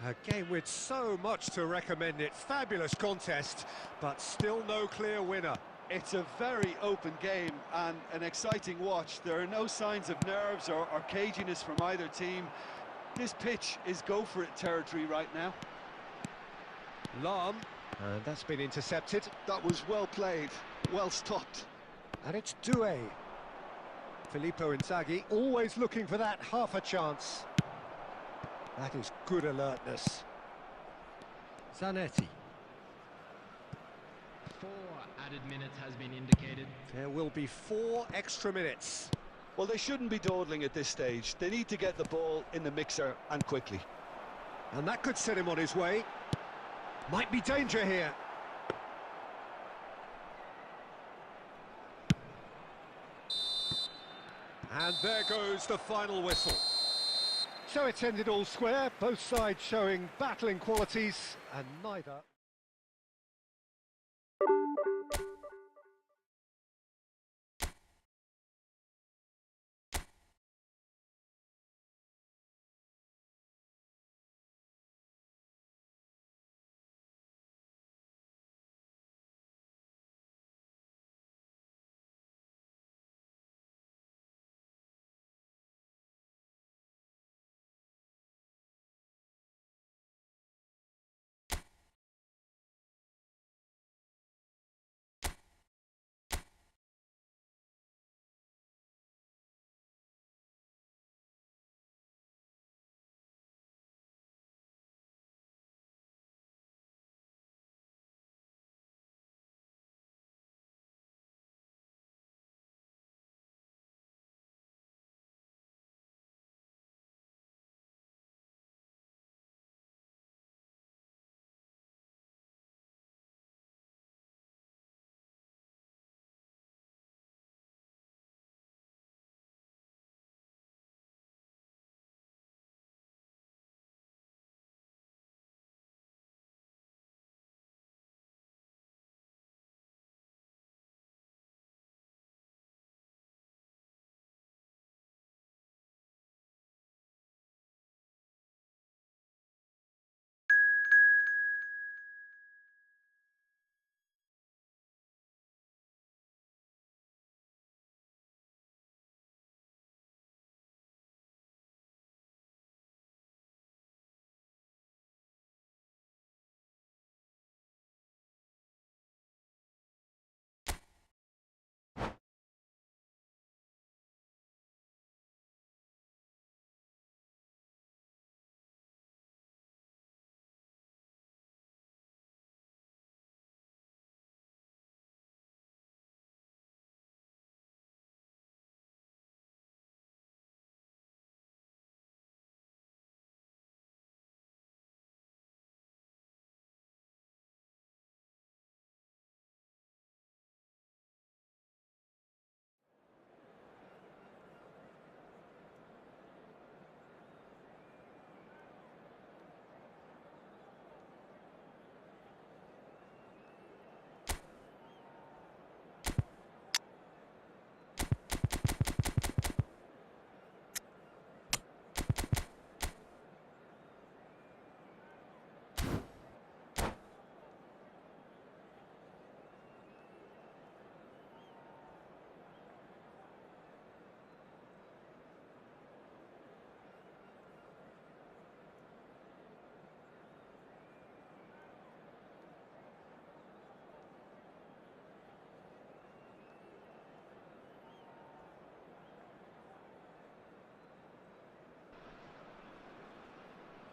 A game with so much to recommend it. Fabulous contest, but still no clear winner. It's a very open game and an exciting watch. There are no signs of nerves or caginess from either team. This pitch is go-for-it territory right now. Lahm, And that's been intercepted. That was well played, well stopped. And it's Doué. Filippo Inzaghi, always looking for that half a chance. That is good alertness. Zanetti. 4 added minutes has been indicated. There will be 4 extra minutes. Well, they shouldn't be dawdling at this stage. They need to get the ball in the mixer and quickly. And that could set him on his way. Might be danger here. And there goes the final whistle. So it's ended all square, both sides showing battling qualities, and neither...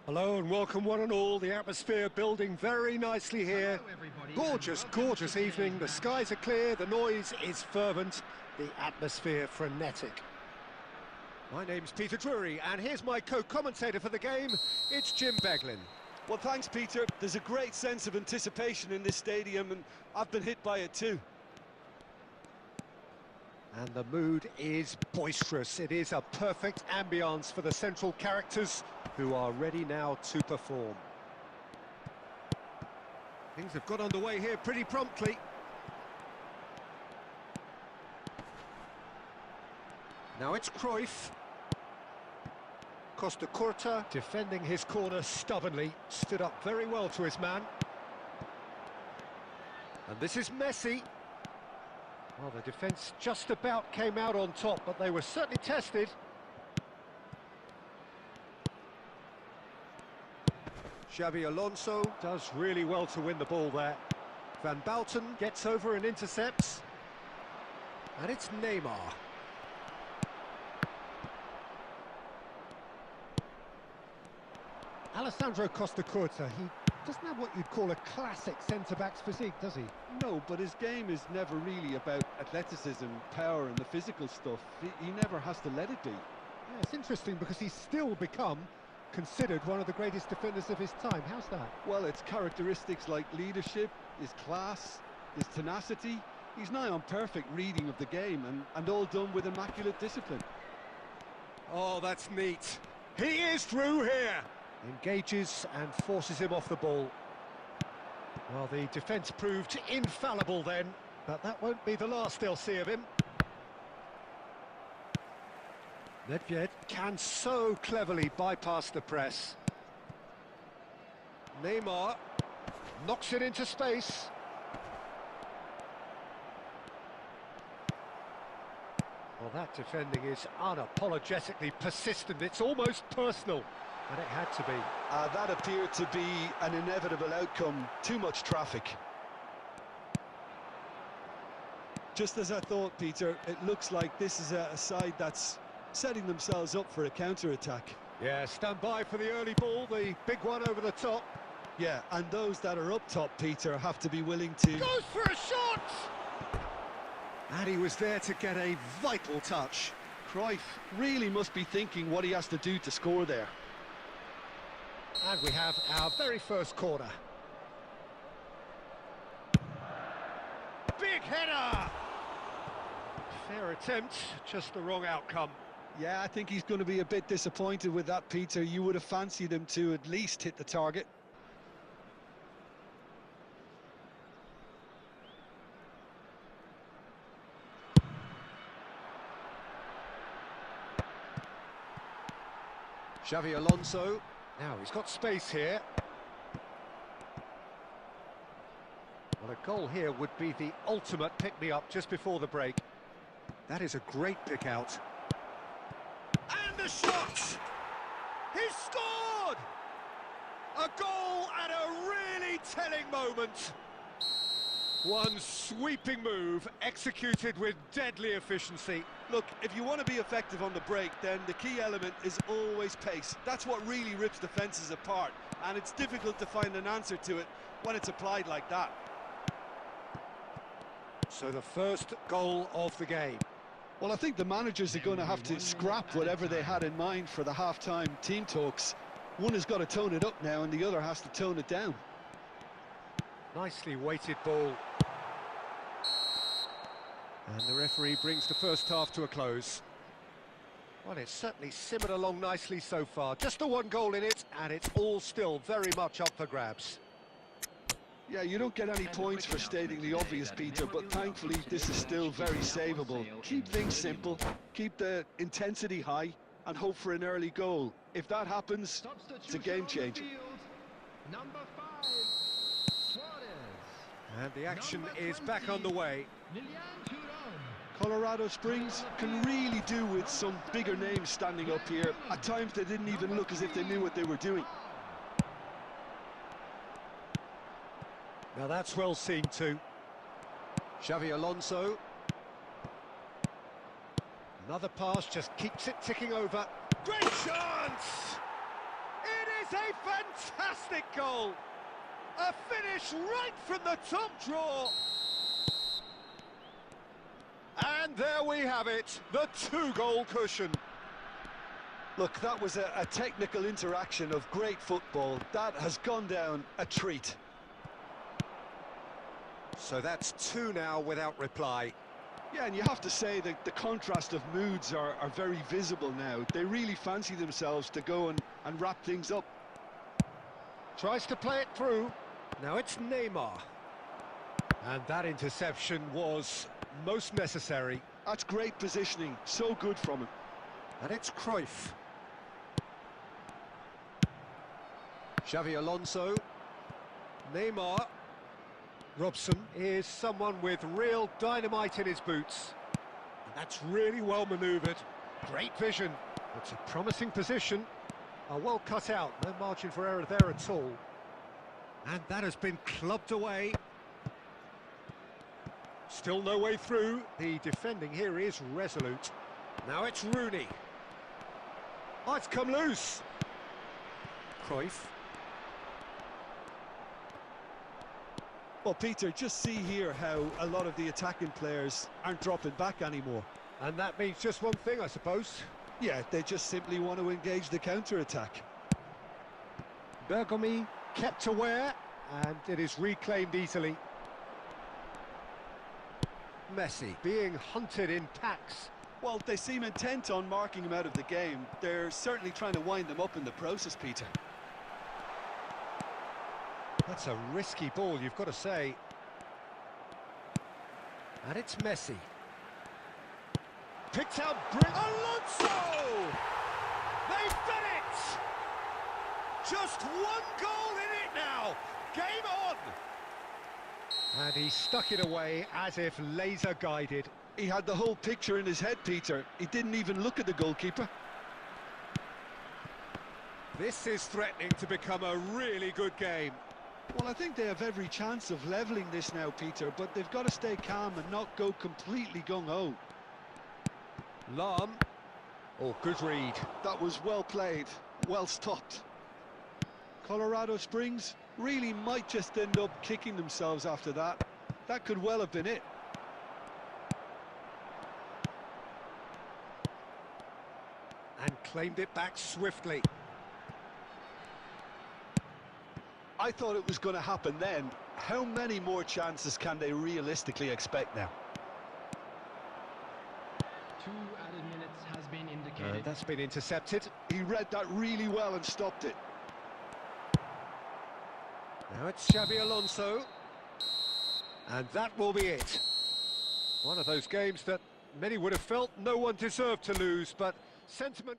Hello and welcome one and all. The atmosphere building very nicely here. Hello, everybody, Gorgeous, and welcome gorgeous to evening. The today's skies are clear, the noise is fervent, the atmosphere frenetic. My name's Peter Drury, and here's my co-commentator for the game. It's Jim Beglin. Well, thanks, Peter. There's a great sense of anticipation in this stadium, and I've been hit by it too. And the mood is boisterous. It is a perfect ambience for the central characters who are ready now to perform. Things have got underway here pretty promptly. Now it's Cruyff. Costa Curta defending his corner stubbornly, stood up very well to his man. And this is Messi. Well, the defence just about came out on top, but they were certainly tested. Xavi Alonso does really well to win the ball there. Van Bouten gets over and intercepts. And it's Neymar. Alessandro Costa Curta, he doesn't have what you'd call a classic centre-back's physique, does he? No, but his game is never really about athleticism, power and the physical stuff. He never has to let it be. Yeah, it's interesting because he's still become considered one of the greatest defenders of his time. How's that? Well, it's characteristics like leadership, his class, his tenacity. He's nigh on perfect reading of the game and all done with immaculate discipline. Oh, that's neat. He is through here. Engages and forces him off the ball. Well, the defence proved infallible then, but that won't be the last they'll see of him. Nedved can so cleverly bypass the press. Neymar knocks it into space. Well, that defending is unapologetically persistent. It's almost personal. And it had to be. That appeared to be an inevitable outcome. Too much traffic. Just as I thought, Peter, it looks like this is a side that's setting themselves up for a counter-attack. Yeah, stand by for the early ball, the big one over the top. Yeah, and those that are up top, Peter, have to be willing to... Goes for a shot! And he was there to get a vital touch. Cruyff really must be thinking what he has to do to score there. And we have our very first corner. Big header! Fair attempt, just the wrong outcome. Yeah, I think he's going to be a bit disappointed with that, Peter. You would have fancied him to at least hit the target. Xavi Alonso. Now he's got space here. Well, a goal here would be the ultimate pick-me-up just before the break. That is a great pick-out. And the shot! He's scored! A goal at a really telling moment. One sweeping move, executed with deadly efficiency. Look, if you want to be effective on the break, then the key element is always pace. That's what really rips defences apart, and it's difficult to find an answer to it when it's applied like that. So the first goal of the game. Well, I think the managers are going to have to scrap whatever they had in mind for the half-time team talks. One has got to tone it up now, and the other has to tone it down. Nicely weighted ball. And the referee brings the first half to a close. Well, it's certainly simmered along nicely so far. Just the one goal in it, and it's all still very much up for grabs. Yeah, you don't get any points for stating the obvious, Peter, but thankfully this is still very savable. Keep things simple, keep the intensity high, and hope for an early goal. If that happens, it's a game changer. Number 5, Suarez. And the action is back on the way. Colorado Springs can really do with some bigger names standing up here. At times they didn't even look as if they knew what they were doing. Now that's well seen too. Xavi Alonso. Another pass, just keeps it ticking over. Great chance! It is a fantastic goal! A finish right from the top draw! And there we have it, the 2-goal cushion. Look, that was a technical interaction of great football. That has gone down a treat. So that's 2 now without reply. Yeah, and you have to say that the contrast of moods are very visible now. They really fancy themselves to go and wrap things up. Tries to play it through. Now it's Neymar. And that interception was most necessary. That's great positioning, so good from him. And it's Cruyff. Xavi Alonso. Neymar. Robson is someone with real dynamite in his boots. And that's really well manoeuvred. Great vision. It's a promising position. Oh, well cut out, no margin for error there at all. And that has been clubbed away. Still no way through. The defending here is resolute. Now it's Rooney. Oh, it's come loose. Cruyff. Well, Peter, just see here how a lot of the attacking players aren't dropping back anymore. And that means just one thing, I suppose. Yeah, they just simply want to engage the counter-attack. Bergomi kept aware, and it is reclaimed easily. Messi being hunted in packs. Well, they seem intent on marking him out of the game. They're certainly trying to wind him up in the process, Peter. That's a risky ball, you've got to say. And it's Messi. Picked out Alonso! They've done it! Just one goal in it now! Game on! And he stuck it away as if laser guided. He had the whole picture in his head, Peter. He didn't even look at the goalkeeper. This is threatening to become a really good game. Well, I think they have every chance of levelling this now, Peter, but they've got to stay calm and not go completely gung-ho. Lahm. Oh, good read. That was well played, well stopped. Colorado Springs really might just end up kicking themselves after that. That could well have been it. And claimed it back swiftly. I thought it was going to happen then. How many more chances can they realistically expect now? 2 added minutes has been indicated. That's been intercepted. He read that really well and stopped it. Now it's Xabi Alonso. And that will be it. One of those games that many would have felt no one deserved to lose, but sentiment...